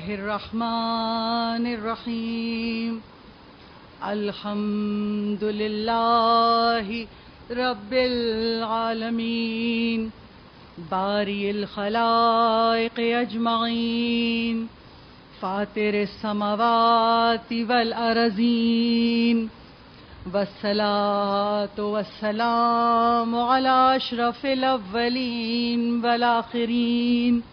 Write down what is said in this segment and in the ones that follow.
الله الرحمن الرحيم الحمد لله رب العالمين بارئ الخلائق أجمعين فاطر السماوات والأرضين والصلاة والسلام على أشرف الأولين والآخرين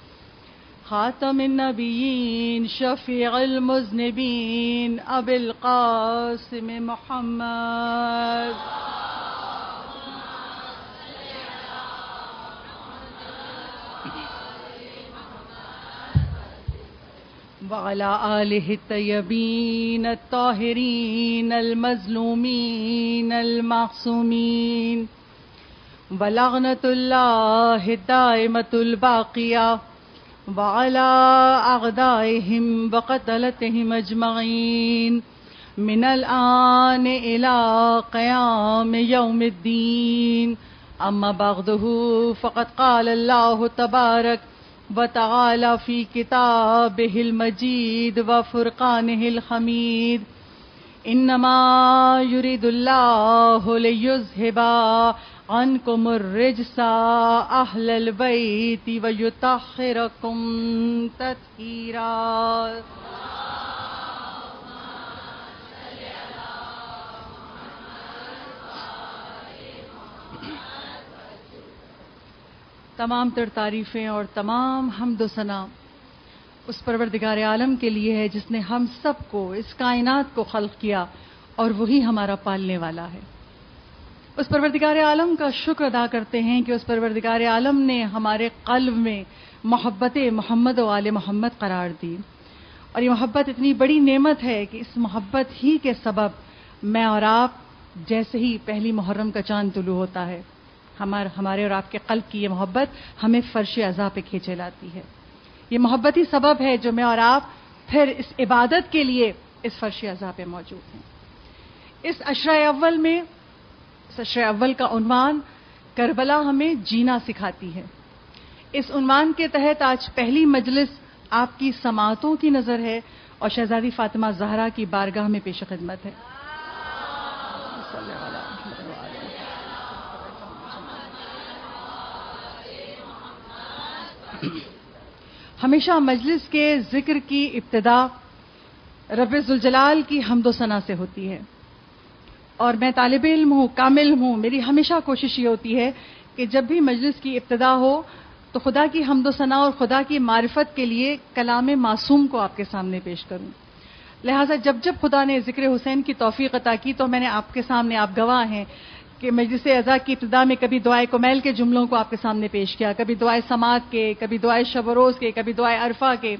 خاتم النبيين شفيع المذنبين أبي القاسم محمد وعلى آله الطيبين الطاهرين المظلومين المعصومين ولعنة الله الدائمة الباقية وعلى أعدائهم وقتلتهم أجمعين من الآن إلى قيام يوم الدين أما بعده فقد قال الله تبارك وتعالى في كتابه المجيد وفرقانه الحميد إنما يريد الله ليذهب عنكم الرجس أهل البيت ويطهركم تطهيرا. تمام تر تعریفیں اور تمام حمد و ثنا اس پروردگار عالم کے لیے ہے جس نے ہم سب کو اس کائنات کو خلق کیا اور وہی ہمارا پالنے والا ہے. اس پروردگار عالم کا شکر ادا کرتے ہیں کہ اس پروردگار عالم نے ہمارے قلب میں محبت محمد و آل محمد قرار دی، اور یہ محبت اتنی بڑی نعمت ہے کہ اس محبت ہی کے سبب میں اور آپ جیسے ہی پہلی محرم کا چاند طلوع ہوتا ہے ہمارے اور آپ کے قلب کی یہ محبت ہمیں فرش عزا پہ کھینچے لاتی ہے. یہ محبت ہی سبب ہے جو میں اور آپ پھر اس عبادت کے لیے اس فرش عزا پہ موجود ہیں. اس عشرہ اول کا عنوان کربلا ہمیں جینا سکھاتی ہے. اس عنوان کے تحت آج پہلی مجلس آپ کی سماعتوں کی نظر ہے اور شہزادی فاطمہ زہرا کی بارگاہ میں پیش خدمت ہے. ہمیشہ مجلس کے ذکر کی ابتدا رب ذوالجلال کی حمد و ثنا سے ہوتی ہے، اور میں طالب علم ہوں، کامل ہوں، میری ہمیشہ کوشش یہ ہوتی ہے کہ جب بھی مجلس کی ابتدا ہو تو خدا کی حمد و ثنا اور خدا کی معرفت کے لیے کلام معصوم کو آپ کے سامنے پیش کروں. لہٰذا جب جب خدا نے ذکر حسین کی توفیق عطا کی تو میں نے آپ کے سامنے، آپ گواہ ہیں کہ مجلس عزا کی ابتدا میں کبھی دعائے کمیل کے جملوں کو آپ کے سامنے پیش کیا، کبھی دعائے سماعت کے، کبھی دعائے شب و روز کے، کبھی دعائے عرفہ کے.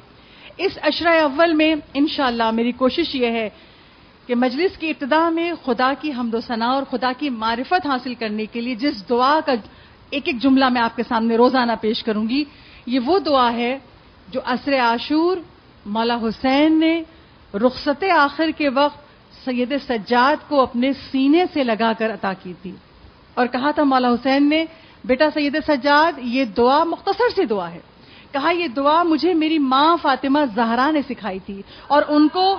اس عشرہ اول میں انشاءاللہ میری کوشش یہ ہے کہ مجلس کی ابتدا میں خدا کی حمد و ثنا اور خدا کی معرفت حاصل کرنے کے لیے جس دعا کا ایک ایک جملہ میں آپ کے سامنے روزانہ پیش کروں گی، یہ وہ دعا ہے جو عصر عاشور مولا حسین نے رخصت آخر کے وقت سید سجاد کو اپنے سینے سے لگا کر عطا کی تھی، اور کہا تھا مولا حسین نے، بیٹا سید سجاد یہ دعا مختصر سی دعا ہے، کہا یہ دعا مجھے میری ماں فاطمہ زہرا نے سکھائی تھی، اور ان کو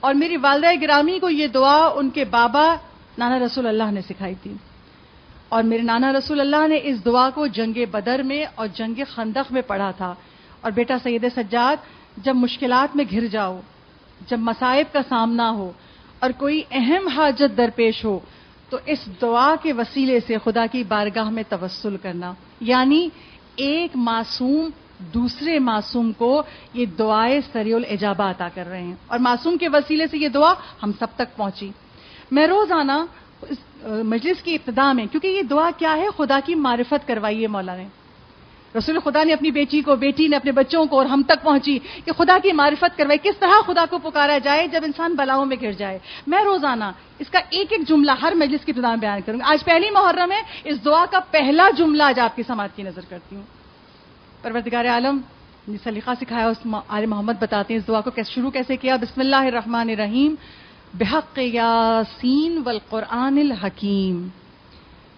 اور میری والدہ گرامی کو یہ دعا ان کے بابا نانا رسول اللہ نے سکھائی تھی، اور میرے نانا رسول اللہ نے اس دعا کو جنگ بدر میں اور جنگ خندق میں پڑھا تھا. اور بیٹا سید سجاد جب مشکلات میں گھر جاؤ، جب مصائب کا سامنا ہو اور کوئی اہم حاجت درپیش ہو تو اس دعا کے وسیلے سے خدا کی بارگاہ میں توسل کرنا، یعنی ایک معصوم دوسرے معصوم کو یہ دعائے سریع الاجابہ عطا کر رہے ہیں، اور معصوم کے وسیلے سے یہ دعا ہم سب تک پہنچی. میں روزانہ مجلس کی ابتدا میں، کیونکہ یہ دعا کیا ہے، خدا کی معرفت کروائی ہے مولا نے، رسول خدا نے اپنی بیٹی کو، بیٹی نے اپنے بچوں کو، اور ہم تک پہنچی کہ خدا کی معرفت کروائی، کس طرح خدا کو پکارا جائے جب انسان بلاؤں میں گر جائے. میں روزانہ اس کا ایک ایک جملہ ہر مجلس کی ابتدا میں بیان کروں گا. آج پہلی محرم ہے، اس دعا کا پہلا جملہ آج آپ کی سماعت کی نظر کرتی ہوں. پروردگار عالم نے سلیقہ سکھایا، اس آل محمد بتاتے ہیں اس دعا کو شروع کیسے کیا. بسم اللہ الرحمن الرحیم، بحق یاسین والقرآن الحکیم.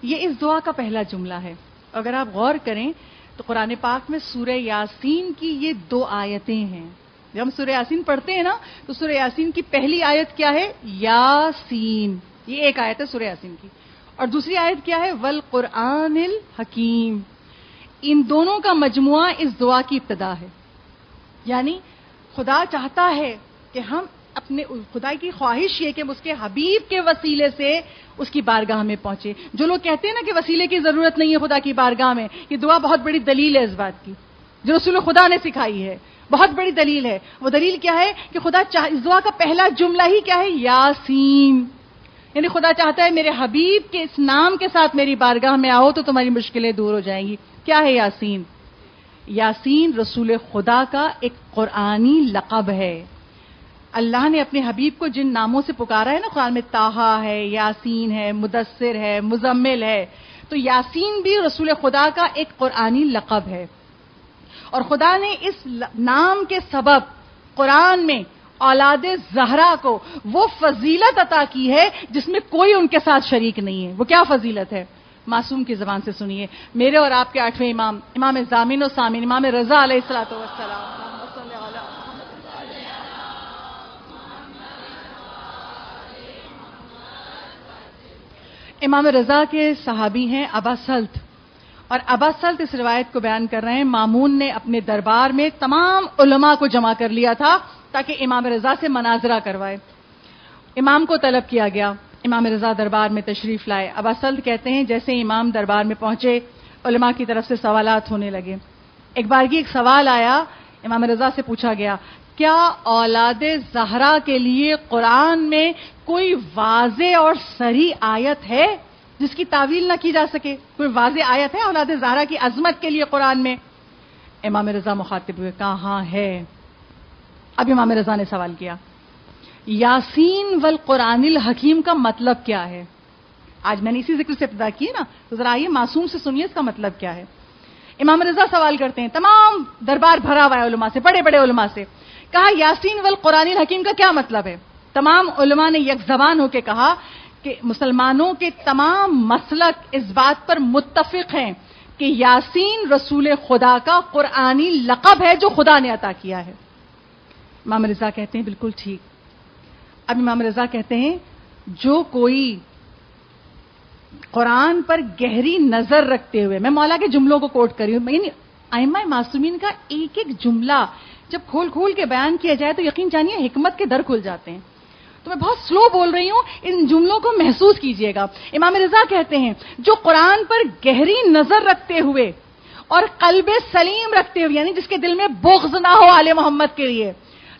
یہ اس دعا کا پہلا جملہ ہے. اگر آپ غور کریں تو قرآن پاک میں سورہ یاسین کی یہ 2 آیتیں ہیں. جب ہم سورہ یاسین پڑھتے ہیں نا تو سورہ یاسین کی پہلی آیت کیا ہے؟ یاسین. یہ ایک آیت ہے سورہ یاسین کی. اور دوسری آیت کیا ہے؟ والقرآن الحکیم. ان دونوں کا مجموعہ اس دعا کی ابتدا ہے. یعنی خدا چاہتا ہے کہ ہم اپنے، خدا کی خواہش یہ کہ اس کے حبیب کے وسیلے سے اس کی بارگاہ میں پہنچے. جو لوگ کہتے ہیں نا کہ وسیلے کی ضرورت نہیں ہے خدا کی بارگاہ میں، یہ دعا بہت بڑی دلیل ہے اس بات کی، جو رسول خدا نے سکھائی ہے. بہت بڑی دلیل ہے. وہ دلیل کیا ہے کہ خدا اس دعا کا پہلا جملہ ہی کیا ہے؟ یاسین. یعنی خدا چاہتا ہے میرے حبیب کے اس نام کے ساتھ میری بارگاہ میں آؤ تو تمہاری مشکلیں دور ہو جائیں گی. کیا ہے یاسین؟ یاسین رسول خدا کا ایک قرآنی لقب ہے. اللہ نے اپنے حبیب کو جن ناموں سے پکارا ہے نا قرآن میں، طٰہٰ ہے، یاسین ہے، مدثر ہے، مزمل ہے، تو یاسین بھی رسول خدا کا ایک قرآنی لقب ہے. اور خدا نے اس نام کے سبب قرآن میں اولاد زہرا کو وہ فضیلت عطا کی ہے جس میں کوئی ان کے ساتھ شریک نہیں ہے. وہ کیا فضیلت ہے؟ معصوم کی زبان سے سنیے. میرے اور آپ کے 8ویں امام، امام ضامن و سامن، امام رضا علیہ الصلوۃ والسلام. امام رضا کے صحابی ہیں ابا سلط، اور ابا سلط اس روایت کو بیان کر رہے ہیں مامون نے اپنے دربار میں تمام علماء کو جمع کر لیا تھا تاکہ امام رضا سے مناظرہ کروائے. امام کو طلب کیا گیا، امام رضا دربار میں تشریف لائے. ابا سلط کہتے ہیں جیسے امام دربار میں پہنچے علماء کی طرف سے سوالات ہونے لگے. ایک بارگی ایک سوال آیا، امام رضا سے پوچھا گیا کیا اولاد زہرا کے لیے قرآن میں کوئی واضح اور صریح آیت ہے جس کی تعویل نہ کی جا سکے؟ کوئی واضح آیت ہے اولاد زہرا کی عظمت کے لیے قرآن میں؟ امام رضا مخاطب ہوئے، کہا ہاں ہے. اب امام رضا نے سوال کیا یاسین والقرآن الحکیم کا مطلب کیا ہے؟ آج میں نے اسی ذکر سے ابتدا کی نا، تو ذرا آئیے معصوم سے سنیے اس کا مطلب کیا ہے. امام رضا سوال کرتے ہیں، تمام دربار بھرا ہوا ہے علماء سے، بڑے بڑے علماء سے. کہا یاسین والقرآن الحکیم کا کیا مطلب ہے؟ تمام علماء نے یک زبان ہو کے کہا کہ مسلمانوں کے تمام مسلک اس بات پر متفق ہیں کہ یاسین رسول خدا کا قرآنی لقب ہے جو خدا نے عطا کیا ہے. امام رضا کہتے ہیں بالکل ٹھیک. اب امام رضا کہتے ہیں جو کوئی قرآن پر گہری نظر رکھتے ہوئے، میں مولا کے جملوں کو کوٹ کری ہوں، یعنی ائمہ معصومین کا ایک ایک جملہ جب کھول کھول کے بیان کیا جائے تو یقین جانیے حکمت کے در کھل جاتے ہیں. تو میں بہت سلو بول رہی ہوں، ان جملوں کو محسوس کیجئے گا. امام رضا کہتے ہیں جو قرآن پر گہری نظر رکھتے ہوئے اور قلب سلیم رکھتے ہوئے، یعنی جس کے دل میں بغض نہ ہو آل محمد کے لیے،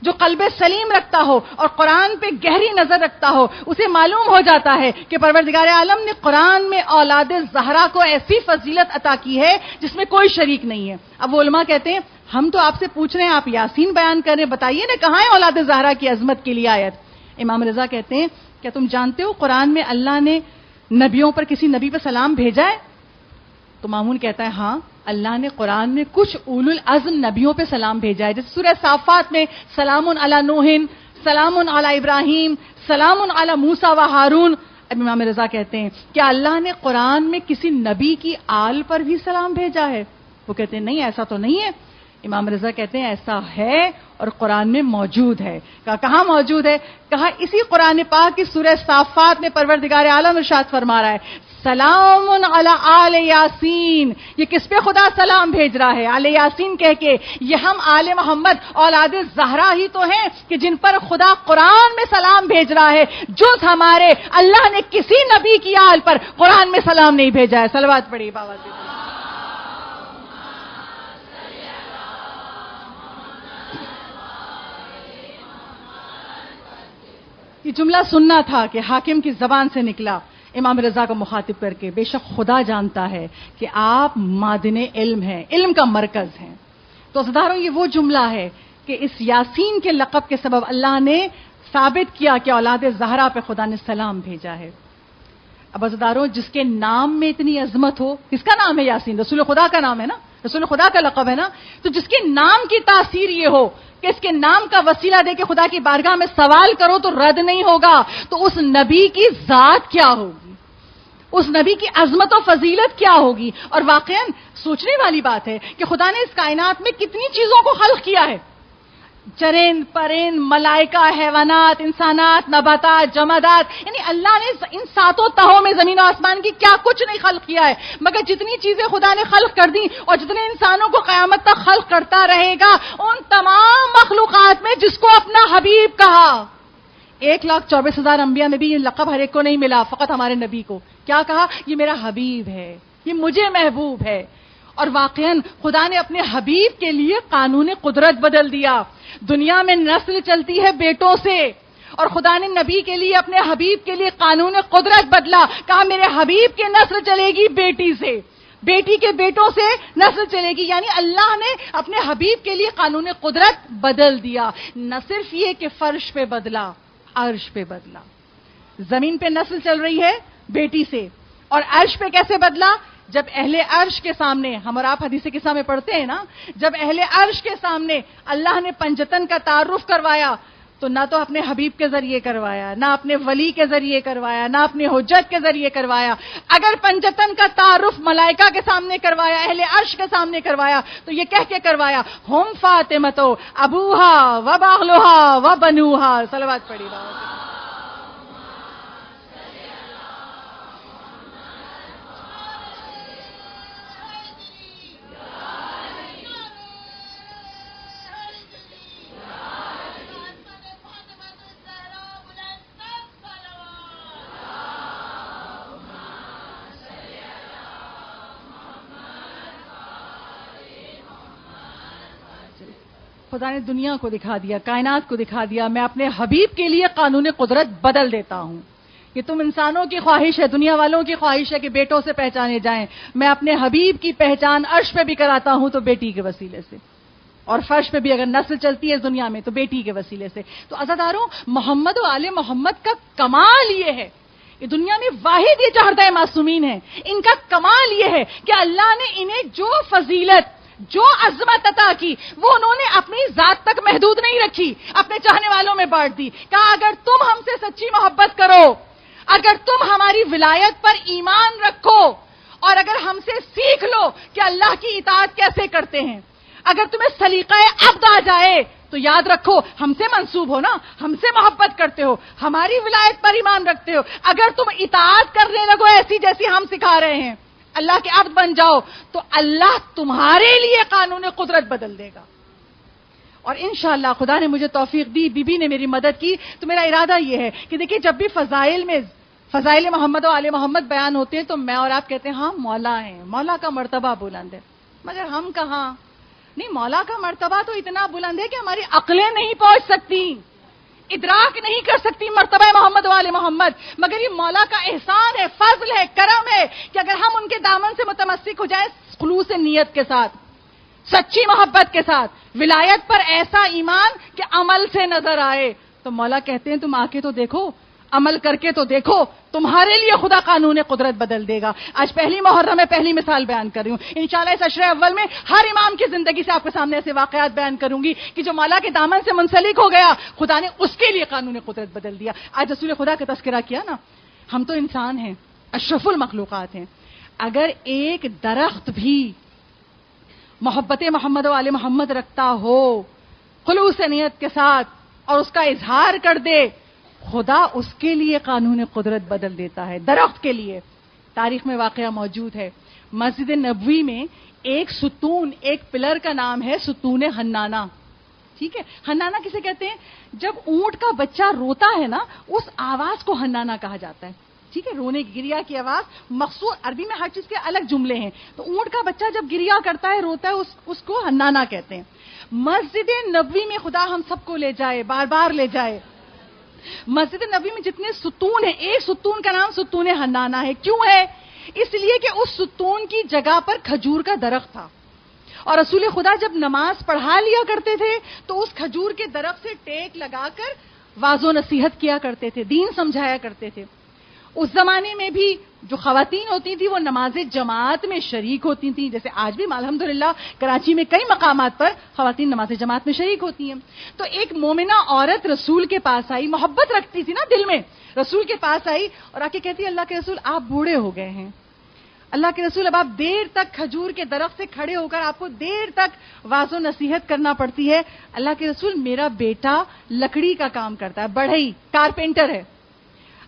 جو قلب سلیم رکھتا ہو اور قرآن پہ گہری نظر رکھتا ہو، اسے معلوم ہو جاتا ہے کہ پروردگار عالم نے قرآن میں اولاد زہرا کو ایسی فضیلت عطا کی ہے جس میں کوئی شریک نہیں ہے. اب وہ علماء کہتے ہیں ہم تو آپ سے پوچھ رہے ہیں، آپ یاسین بیان کر رہے ہیں، بتائیے نا کہاں ہے اولاد زہرا کی عظمت کے لیے آیت؟ امام رضا کہتے ہیں کیا تم جانتے ہو قرآن میں اللہ نے نبیوں پر کسی نبی پہ سلام بھیجا ہے؟ تو مامون کہتا ہے ہاں، اللہ نے قرآن میں کچھ اولو العزم نبیوں پہ سلام بھیجا ہے، جیسے سورہ صافات میں سلام علی نوح، سلام علی ابراہیم، سلام علی موسیٰ و ہارون. اب امام رضا کہتے ہیں کیا اللہ نے قرآن میں کسی نبی کی آل پر بھی سلام بھیجا ہے؟ وہ کہتے ہیں نہیں، ایسا تو نہیں ہے. امام رضا کہتے ہیں ایسا ہے اور قرآن میں موجود ہے. کہا کہاں موجود ہے؟ کہا اسی قرآن پاک کی سورہ صافات میں پروردگار عالم ارشاد فرما رہا ہے سلام علی آل یاسین. یہ کس پہ خدا سلام بھیج رہا ہے؟ آل یاسین کہہ کے. یہ ہم آل محمد اولاد زہرا ہی تو ہیں کہ جن پر خدا قرآن میں سلام بھیج رہا ہے، جو ہمارے اللہ نے کسی نبی کی آل پر قرآن میں سلام نہیں بھیجا ہے. صلوات پڑھیے بابا جی. یہ جملہ سننا تھا کہ حاکم کی زبان سے نکلا امام رضا کو مخاطب کر کے. بے شک خدا جانتا ہے کہ آپ معدن علم ہیں، علم کا مرکز ہیں. تو عزیزانو یہ وہ جملہ ہے کہ اس یاسین کے لقب کے سبب اللہ نے ثابت کیا کہ اولاد زہرا پہ خدا نے سلام بھیجا ہے. اب عزیزانو جس کے نام میں اتنی عظمت ہو، کس کا نام ہے یاسین؟ رسول خدا کا نام ہے نا، رسول خدا کا لقب ہے نا. تو جس کے نام کی تاثیر یہ ہو کہ اس کے نام کا وسیلہ دے کے خدا کی بارگاہ میں سوال کرو تو رد نہیں ہوگا، تو اس نبی کی ذات کیا ہوگی؟ اس نبی کی عظمت و فضیلت کیا ہوگی. اور واقعاً سوچنے والی بات ہے کہ خدا نے اس کائنات میں کتنی چیزوں کو خلق کیا ہے. چرند پرند ملائکہ حیوانات انسانات نباتات جمادات، یعنی اللہ نے ان ساتوں تہوں میں زمین و آسمان کی کیا کچھ نہیں خلق کیا ہے، مگر جتنی چیزیں خدا نے خلق کر دی اور جتنے انسانوں کو قیامت تک خلق کرتا رہے گا، ان تمام مخلوقات میں جس کو اپنا حبیب کہا. 1,24,000 انبیاء میں بھی یہ لقب ہر ایک کو نہیں ملا، فقط ہمارے نبی کو کیا کہا؟ یہ میرا حبیب ہے، یہ مجھے محبوب ہے. اور واقعاً خدا نے اپنے حبیب کے لیے قانون قدرت بدل دیا. دنیا میں نسل چلتی ہے بیٹوں سے، اور خدا نے نبی کے لیے اپنے حبیب کے لیے قانون قدرت بدلا. کہا میرے حبیب کی نسل چلے گی بیٹی سے، بیٹی کے بیٹوں سے نسل چلے گی. یعنی اللہ نے اپنے حبیب کے لیے قانون قدرت بدل دیا. نہ صرف یہ کہ فرش پہ بدلا، عرش پہ بدلا. زمین پہ نسل چل رہی ہے بیٹی سے، اور عرش پہ کیسے بدلا؟ جب اہل عرش کے سامنے، ہم اور آپ حدیث قصہ میں پڑھتے ہیں نا، جب اہل عرش کے سامنے اللہ نے پنجتن کا تعارف کروایا تو نہ تو اپنے حبیب کے ذریعے کروایا، نہ اپنے ولی کے ذریعے کروایا، نہ اپنی حجت کے ذریعے کروایا. اگر پنجتن کا تعارف ملائکہ کے سامنے کروایا، اہل عرش کے سامنے کروایا، تو یہ کہہ کے کروایا ہم فاطمہ ابوہا و باغلوہا و بنوہا. صلوات پڑھی بابا. خدا نے دنیا کو دکھا دیا، کائنات کو دکھا دیا، میں اپنے حبیب کے لیے قانون قدرت بدل دیتا ہوں. کہ تم انسانوں کی خواہش ہے، دنیا والوں کی خواہش ہے کہ بیٹوں سے پہچانے جائیں، میں اپنے حبیب کی پہچان عرش پہ بھی کراتا ہوں تو بیٹی کے وسیلے سے، اور فرش پہ بھی اگر نسل چلتی ہے دنیا میں تو بیٹی کے وسیلے سے. تو عزاداروں، محمد و آل محمد کا کمال یہ ہے کہ دنیا میں واحد یہ چہردہ معصومین ہیں، ان کا کمال یہ ہے کہ اللہ نے انہیں جو فضیلت، جو عظمت عطا کی، وہ انہوں نے اپنی ذات تک محدود نہیں رکھی، اپنے چاہنے والوں میں بانٹ دی. کہا اگر تم ہم سے سچی محبت کرو، اگر تم ہماری ولایت پر ایمان رکھو، اور اگر ہم سے سیکھ لو کہ اللہ کی اطاعت کیسے کرتے ہیں، اگر تمہیں سلیقہ عبد آ جائے تو یاد رکھو ہم سے منسوب ہو نا، ہم سے محبت کرتے ہو، ہماری ولایت پر ایمان رکھتے ہو. اگر تم اطاعت کرنے لگو ایسی جیسی ہم سکھا رہے ہیں، اللہ کے عبد بن جاؤ، تو اللہ تمہارے لیے قانون قدرت بدل دے گا. اور انشاءاللہ خدا نے مجھے توفیق دی، بی بی نے میری مدد کی، تو میرا ارادہ یہ ہے کہ دیکھیں جب بھی فضائل محمد و آل محمد بیان ہوتے ہیں تو میں اور آپ کہتے ہیں ہاں مولا ہیں، مولا کا مرتبہ بلند ہے. مگر ہم کہاں؟ نہیں، مولا کا مرتبہ تو اتنا بلند ہے کہ ہماری عقلیں نہیں پہنچ سکتی، ادراک نہیں کر سکتی مرتبہ محمد و آل محمد. مگر یہ مولا کا احسان ہے، فضل ہے، کرم ہے کہ اگر ہم ان کے دامن سے متمسک ہو جائیں خلوص نیت کے ساتھ، سچی محبت کے ساتھ، ولایت پر ایسا ایمان کہ عمل سے نظر آئے، تو مولا کہتے ہیں تم آ کے تو دیکھو، عمل کر کے تو دیکھو، تمہارے لیے خدا قانون قدرت بدل دے گا. آج پہلی محرم میں پہلی مثال بیان کر رہی ہوں. انشاءاللہ اس عشرہ اول میں ہر امام کی زندگی سے آپ کے سامنے ایسے واقعات بیان کروں گی کہ جو مولا کے دامن سے منسلک ہو گیا، خدا نے اس کے لیے قانون قدرت بدل دیا. آج رسول خدا کا تذکرہ کیا نا، ہم تو انسان ہیں، اشرف المخلوقات ہیں. اگر ایک درخت بھی محبت محمد و آل محمد رکھتا ہو خلوص نیت کے ساتھ اور اس کا اظہار کر دے، خدا اس کے لیے قانون قدرت بدل دیتا ہے، درخت کے لیے. تاریخ میں واقعہ موجود ہے، مسجد نبوی میں ایک ستون، ایک پلر کا نام ہے ستون حنانہ. ٹھیک ہے، حنانہ کسے کہتے ہیں؟ جب اونٹ کا بچہ روتا ہے نا، اس آواز کو حنانہ کہا جاتا ہے. ٹھیک ہے، رونے کی، گریا کی آواز مخصوص. عربی میں ہر چیز کے الگ جملے ہیں، تو اونٹ کا بچہ جب گریا کرتا ہے، روتا ہے، اس کو حنانہ کہتے ہیں. مسجد نبوی میں خدا ہم سب کو لے جائے، بار بار لے جائے. مسجد نبوی میں جتنے ستون ہیں، ایک ستون کا نام ستون حنانہ ہے. کیوں ہے؟ اس لیے کہ اس ستون کی جگہ پر کھجور کا درخت تھا، اور رسول خدا جب نماز پڑھا لیا کرتے تھے تو اس کھجور کے درخت سے ٹیک لگا کر واضح و نصیحت کیا کرتے تھے، دین سمجھایا کرتے تھے. اس زمانے میں بھی جو خواتین ہوتی تھیں وہ نماز جماعت میں شریک ہوتی تھیں، جیسے آج بھی الحمدللہ کراچی میں کئی مقامات پر خواتین نماز جماعت میں شریک ہوتی ہیں. تو ایک مومنہ عورت رسول کے پاس آئی، محبت رکھتی تھی نا دل میں، رسول کے پاس آئی اور آ کے کہتی اللہ کے رسول آپ بوڑھے ہو گئے ہیں، اللہ کے رسول اب آپ دیر تک کھجور کے درخت سے کھڑے ہو کر آپ کو دیر تک واعظ و نصیحت کرنا پڑتی ہے. اللہ کے رسول میرا بیٹا لکڑی کا کام کرتا ہے، بڑھئی کارپینٹر ہے،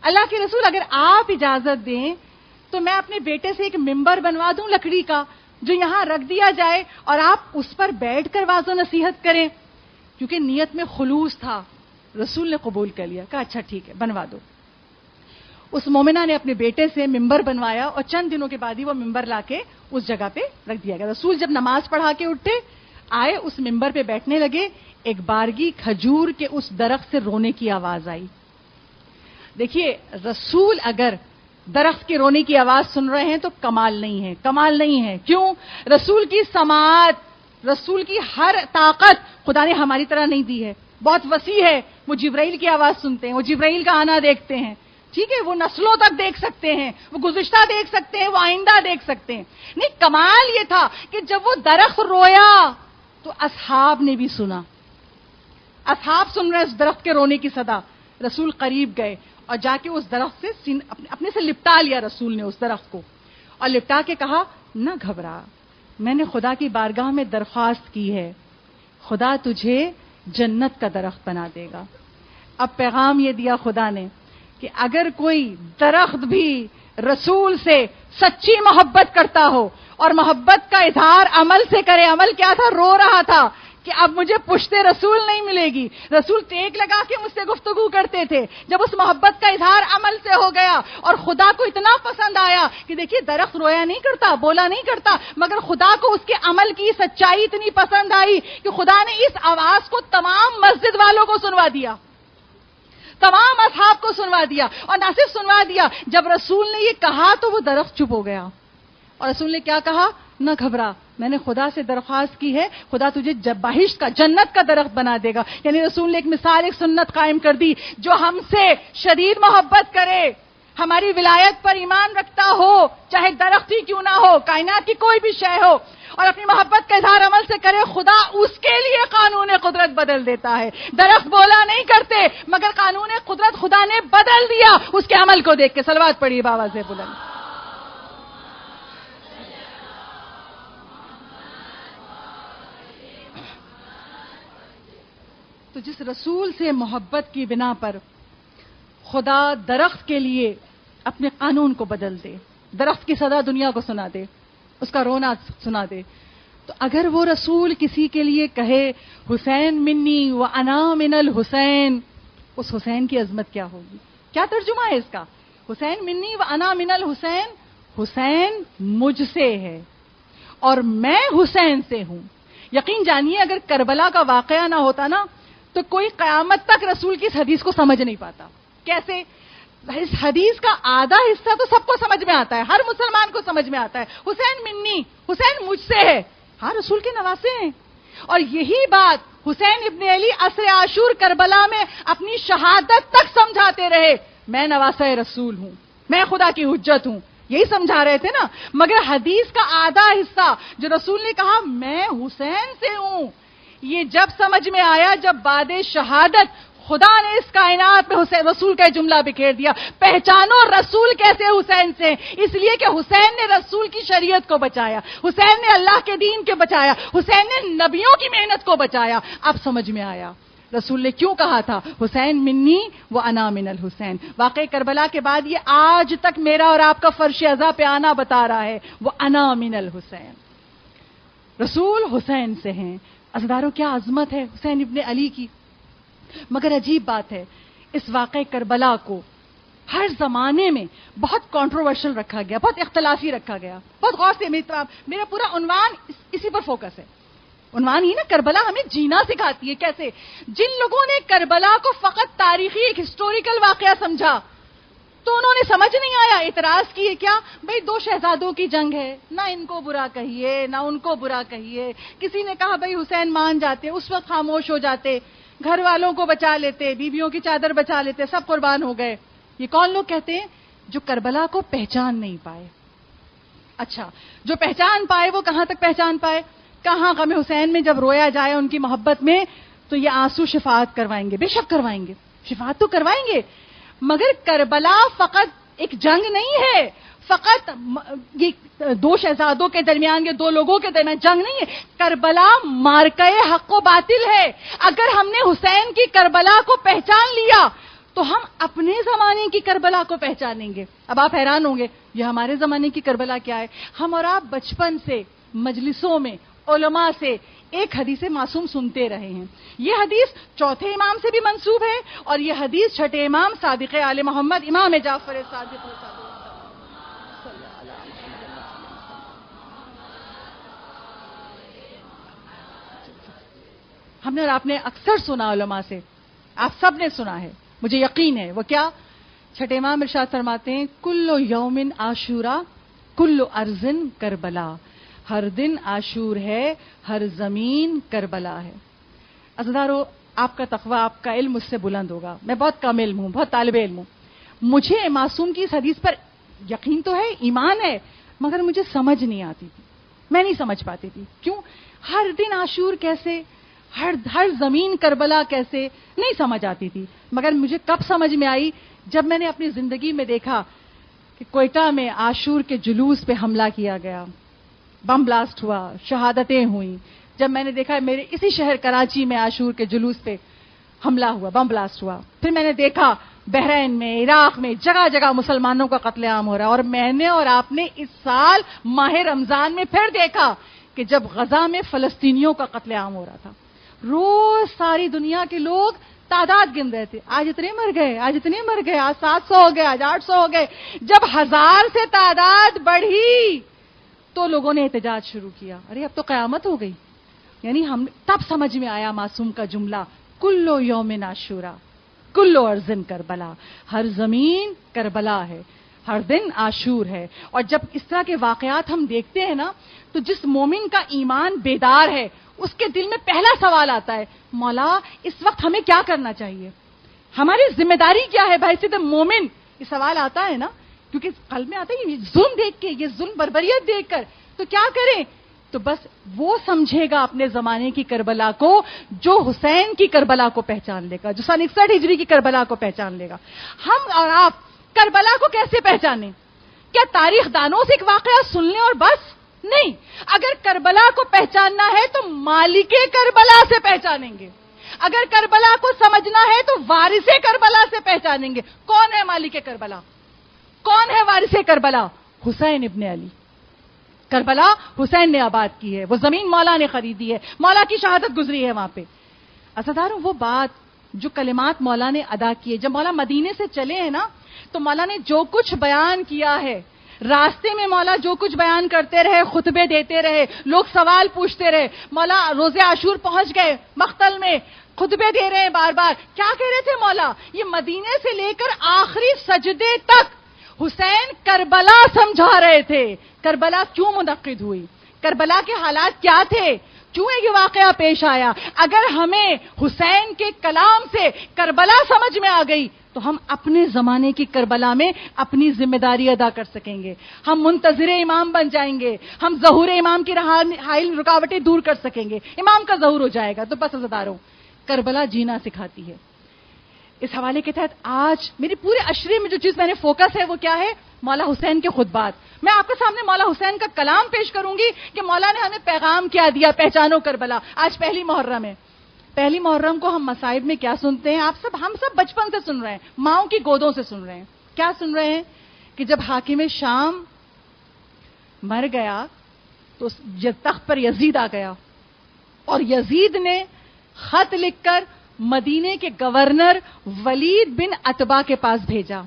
اللہ کے رسول اگر آپ اجازت دیں تو میں اپنے بیٹے سے ایک ممبر بنوا دوں لکڑی کا جو یہاں رکھ دیا جائے اور آپ اس پر بیٹھ کر واعظ و نصیحت کریں. کیونکہ نیت میں خلوص تھا، رسول نے قبول کر لیا، کہا اچھا ٹھیک ہے بنوا دو. اس مومنہ نے اپنے بیٹے سے ممبر بنوایا اور چند دنوں کے بعد ہی وہ ممبر لا کے اس جگہ پہ رکھ دیا گیا. رسول جب نماز پڑھا کے اٹھے آئے، اس ممبر پہ بیٹھنے لگے، ایک بارگی کھجور کے اس درخت سے رونے کی آواز آئی. دیکھیے رسول اگر درخت کے رونے کی آواز سن رہے ہیں تو کمال نہیں ہے، کمال نہیں ہے. کیوں؟ رسول کی سماعت، رسول کی ہر طاقت خدا نے ہماری طرح نہیں دی ہے، بہت وسیع ہے. وہ جبرائیل کی آواز سنتے ہیں، وہ جبرائیل کا آنا دیکھتے ہیں، ٹھیک ہے، وہ نسلوں تک دیکھ سکتے ہیں، وہ گزشتہ دیکھ سکتے ہیں، وہ آئندہ دیکھ سکتے ہیں. نہیں، کمال یہ تھا کہ جب وہ درخت رویا تو اصحاب نے بھی سنا، اصحاب سن رہے اس درخت کے رونے کی صدا. رسول قریب گئے اور جا کے اس درخت سے اپنے سے لپٹا لیا رسول نے اس درخت کو، اور لپٹا کے کہا نہ گھبرا، میں نے خدا کی بارگاہ میں درخواست کی ہے، خدا تجھے جنت کا درخت بنا دے گا. اب پیغام یہ دیا خدا نے کہ اگر کوئی درخت بھی رسول سے سچی محبت کرتا ہو اور محبت کا اظہار عمل سے کرے، عمل کیا تھا؟ رو رہا تھا کہ اب مجھے پشت رسول نہیں ملے گی. رسول ٹیک لگا کے مجھ سے گفتگو کرتے تھے. جب اس محبت کا اظہار عمل سے ہو گیا اور خدا کو اتنا پسند آیا کہ دیکھیے درخت رویا نہیں کرتا، بولا نہیں کرتا، مگر خدا کو اس کے عمل کی سچائی اتنی پسند آئی کہ خدا نے اس آواز کو تمام مسجد والوں کو سنوا دیا، تمام اصحاب کو سنوا دیا. اور نہ صرف سنوا دیا، جب رسول نے یہ کہا تو وہ درخت چپ ہو گیا. اور رسول نے کیا کہا؟ نہ گھبرا، میں نے خدا سے درخواست کی ہے، خدا تجھے بہشت کا، جنت کا درخت بنا دے گا. یعنی رسول نے ایک مثال، ایک سنت قائم کر دی. جو ہم سے شدید محبت کرے، ہماری ولایت پر ایمان رکھتا ہو، چاہے درخت ہی کیوں نہ ہو، کائنات کی کوئی بھی شے ہو، اور اپنی محبت کا اظہار عمل سے کرے، خدا اس کے لیے قانون قدرت بدل دیتا ہے. درخت بولا نہیں کرتے، مگر قانون قدرت خدا نے بدل دیا اس کے عمل کو دیکھ کے. صلوات پڑھیے بابا سے بلند. تو جس رسول سے محبت کی بنا پر خدا درخت کے لیے اپنے قانون کو بدل دے، درخت کی صدا دنیا کو سنا دے، اس کا رونا سنا دے، تو اگر وہ رسول کسی کے لیے کہے حسین منی و انا من الحسین، اس حسین کی عظمت کیا ہوگی؟ کیا ترجمہ ہے اس کا؟ حسین منی و انا من الحسین، حسین مجھ سے ہے اور میں حسین سے ہوں. یقین جانیے اگر کربلا کا واقعہ نہ ہوتا نا تو کوئی قیامت تک رسول کی اس حدیث کو سمجھ نہیں پاتا. کیسے؟ اس حدیث کا آدھا حصہ تو سب کو سمجھ میں آتا ہے، ہر مسلمان کو سمجھ میں آتا ہے، حسین منی، حسین مجھ سے ہے. ہاں رسول کے نواسے ہیں. اور یہی بات حسین ابن علی عصر عاشور کربلا میں اپنی شہادت تک سمجھاتے رہے، میں نواسہ رسول ہوں، میں خدا کی حجت ہوں، یہی سمجھا رہے تھے نا. مگر حدیث کا آدھا حصہ جو رسول نے کہا میں حسین سے ہوں، یہ جب سمجھ میں آیا جب بعد شہادت خدا نے اس کائنات میں حسین رسول کا جملہ بکھیر دیا، پہچانو رسول کیسے حسین سے، اس لیے کہ حسین نے رسول کی شریعت کو بچایا، حسین نے اللہ کے دین کے بچایا، حسین نے نبیوں کی محنت کو بچایا. اب سمجھ میں آیا رسول نے کیوں کہا تھا حسین منی و انا من الحسین. واقع کربلا کے بعد یہ آج تک میرا اور آپ کا فرش ازا پہ آنا بتا رہا ہے، وہ انا من الحسین، رسول حسین سے ہیں. عزیزارو کیا عظمت ہے حسین ابن علی کی. مگر عجیب بات ہے، اس واقع کربلا کو ہر زمانے میں بہت کنٹروورشل رکھا گیا، بہت اختلافی رکھا گیا. بہت غور سے میرا پورا عنوان اسی پر فوکس ہے. عنوان ہی نا کربلا ہمیں جینا سکھاتی ہے. کیسے؟ جن لوگوں نے کربلا کو فقط تاریخی ایک ہسٹوریکل واقعہ سمجھا تو انہوں نے سمجھ نہیں آیا، اعتراض کیے کیا بھئی دو شہزادوں کی جنگ ہے، نہ ان کو برا کہیے نہ ان کو برا کہیے. کسی نے کہا بھئی حسین مان جاتے، اس وقت خاموش ہو جاتے، گھر والوں کو بچا لیتے، بیویوں کی چادر بچا لیتے، سب قربان ہو گئے. یہ کون لوگ کہتے ہیں؟ جو کربلا کو پہچان نہیں پائے. اچھا, جو پہچان پائے وہ کہاں تک پہچان پائے؟ کہاں غم حسین میں جب رویا جائے ان کی محبت میں تو یہ آنسو شفاعت کروائیں گے, بے شک کروائیں گے, شفاعت تو کروائیں گے, مگر کربلا فقط ایک جنگ نہیں ہے, فقط یہ دو شہزادوں کے درمیان, یہ دو لوگوں کے درمیان جنگ نہیں ہے. کربلا مارکہ حق و باطل ہے. اگر ہم نے حسین کی کربلا کو پہچان لیا تو ہم اپنے زمانے کی کربلا کو پہچانیں گے. اب آپ حیران ہوں گے یہ ہمارے زمانے کی کربلا کیا ہے؟ ہم اور آپ بچپن سے مجلسوں میں علماء سے ایک حدیث معصوم سنتے رہے ہیں. یہ حدیث چوتھے امام سے بھی منسوب ہے اور یہ حدیث چھٹے امام صادق آل محمد امام جعفر صادق ہم نے اور آپ نے اکثر سنا علماء سے, آپ سب نے سنا ہے, مجھے یقین ہے. وہ کیا؟ چھٹے امام ارشاد فرماتے ہیں کل یوم عاشورا کل ارضن کربلا, ہر دن عاشور ہے, ہر زمین کربلا ہے. عزیزارو, آپ کا تقویٰ, آپ کا علم مجھ سے بلند ہوگا, میں بہت کم علم ہوں, بہت طالب علم ہوں. مجھے معصوم کی اس حدیث پر یقین تو ہے, ایمان ہے, مگر مجھے سمجھ نہیں آتی تھی, میں نہیں سمجھ پاتی تھی. کیوں ہر دن عاشور کیسے, ہر زمین کربلا کیسے, نہیں سمجھ آتی تھی. مگر مجھے کب سمجھ میں آئی؟ جب میں نے اپنی زندگی میں دیکھا کہ کوئٹہ میں عاشور کے جلوس پہ حملہ کیا گیا, بم بلاسٹ ہوا, شہادتیں ہوئیں. جب میں نے دیکھا میرے اسی شہر کراچی میں عاشور کے جلوس پہ حملہ ہوا, بم بلاسٹ ہوا. پھر میں نے دیکھا بحرین میں, عراق میں, جگہ جگہ مسلمانوں کا قتل عام ہو رہا ہے. اور میں نے اور آپ نے اس سال ماہ رمضان میں پھر دیکھا کہ جب غزہ میں فلسطینیوں کا قتل عام ہو رہا تھا. روز ساری دنیا کے لوگ تعداد گن رہے تھے, آج اتنے مر گئے, آج اتنے مر گئے, آج 700 ہو گئے, آج 800 ہو گئے. جب 1000 سے تعداد بڑھی تو لوگوں نے احتجاج شروع کیا, ارے اب تو قیامت ہو گئی. یعنی ہم تب سمجھ میں آیا معصوم کا جملہ کلو یوم عاشورا کلو ارضن کربلا, ہر زمین کربلا ہے, ہر دن عاشور ہے. اور جب اس طرح کے واقعات ہم دیکھتے ہیں نا تو جس مومن کا ایمان بیدار ہے اس کے دل میں پہلا سوال آتا ہے, مولا اس وقت ہمیں کیا کرنا چاہیے, ہماری ذمہ داری کیا ہے بحیثیت مومن. یہ سوال آتا ہے نا کیونکہ قلب میں آتا ہے یہ ظلم دیکھ کے, یہ ظلم بربریت دیکھ کر, تو کیا کریں؟ تو بس وہ سمجھے گا اپنے زمانے کی کربلا کو جو حسین کی کربلا کو پہچان لے گا, جو سن 61 ہجری کی کربلا کو پہچان لے گا. ہم اور آپ کربلا کو کیسے پہچانیں؟ کیا تاریخ دانوں سے ایک واقعہ سن لیں اور بس؟ نہیں, اگر کربلا کو پہچاننا ہے تو مالک کربلا سے پہچانیں گے. اگر کربلا کو سمجھنا ہے تو وارث کربلا سے پہچانیں گے. کون ہے مالک کربلا؟ کون ہے وارث کربلا؟ حسین ابن علی. کربلا حسین نے آباد کی ہے, وہ زمین مولا نے خریدی ہے, مولا کی شہادت گزری ہے وہاں پہ. عزیزارو, وہ بات جو کلمات مولا نے ادا کیے, جب مولا مدینے سے چلے ہیں نا تو مولا نے جو کچھ بیان کیا ہے, راستے میں مولا جو کچھ بیان کرتے رہے, خطبے دیتے رہے, لوگ سوال پوچھتے رہے. مولا روز عاشور پہنچ گئے مقتل میں, خطبے دے رہے ہیں بار بار. کیا کہہ رہے تھے مولا؟ یہ مدینے سے لے کر آخری سجدے تک حسین کربلا سمجھا رہے تھے. کربلا کیوں منعقد ہوئی, کربلا کے حالات کیا تھے, کیوں یہ واقعہ پیش آیا. اگر ہمیں حسین کے کلام سے کربلا سمجھ میں آ گئی تو ہم اپنے زمانے کی کربلا میں اپنی ذمہ داری ادا کر سکیں گے. ہم منتظر امام بن جائیں گے, ہم ظہور امام کی حائل رکاوٹیں دور کر سکیں گے, امام کا ظہور ہو جائے گا. تو بس عزیزارو, کربلا جینا سکھاتی ہے. اس حوالے کے تحت آج میری پورے عشرے میں جو چیز میں نے فوکس ہے وہ کیا ہے؟ مولا حسین کے خطبات. میں آپ کے سامنے مولا حسین کا کلام پیش کروں گی کہ مولا نے ہمیں پیغام کیا دیا, پہچانو کربلا. آج پہلی محرم ہے. پہلی محرم کو ہم مصائب میں کیا سنتے ہیں؟ ہم سب بچپن سے سن رہے ہیں, ماؤں کی گودوں سے سن رہے ہیں. کیا سن رہے ہیں؟ کہ جب حاکم شام مر گیا تو تخت پر یزید آ گیا اور یزید نے خط لکھ کر مدینے کے گورنر ولید بن عتبہ کے پاس بھیجا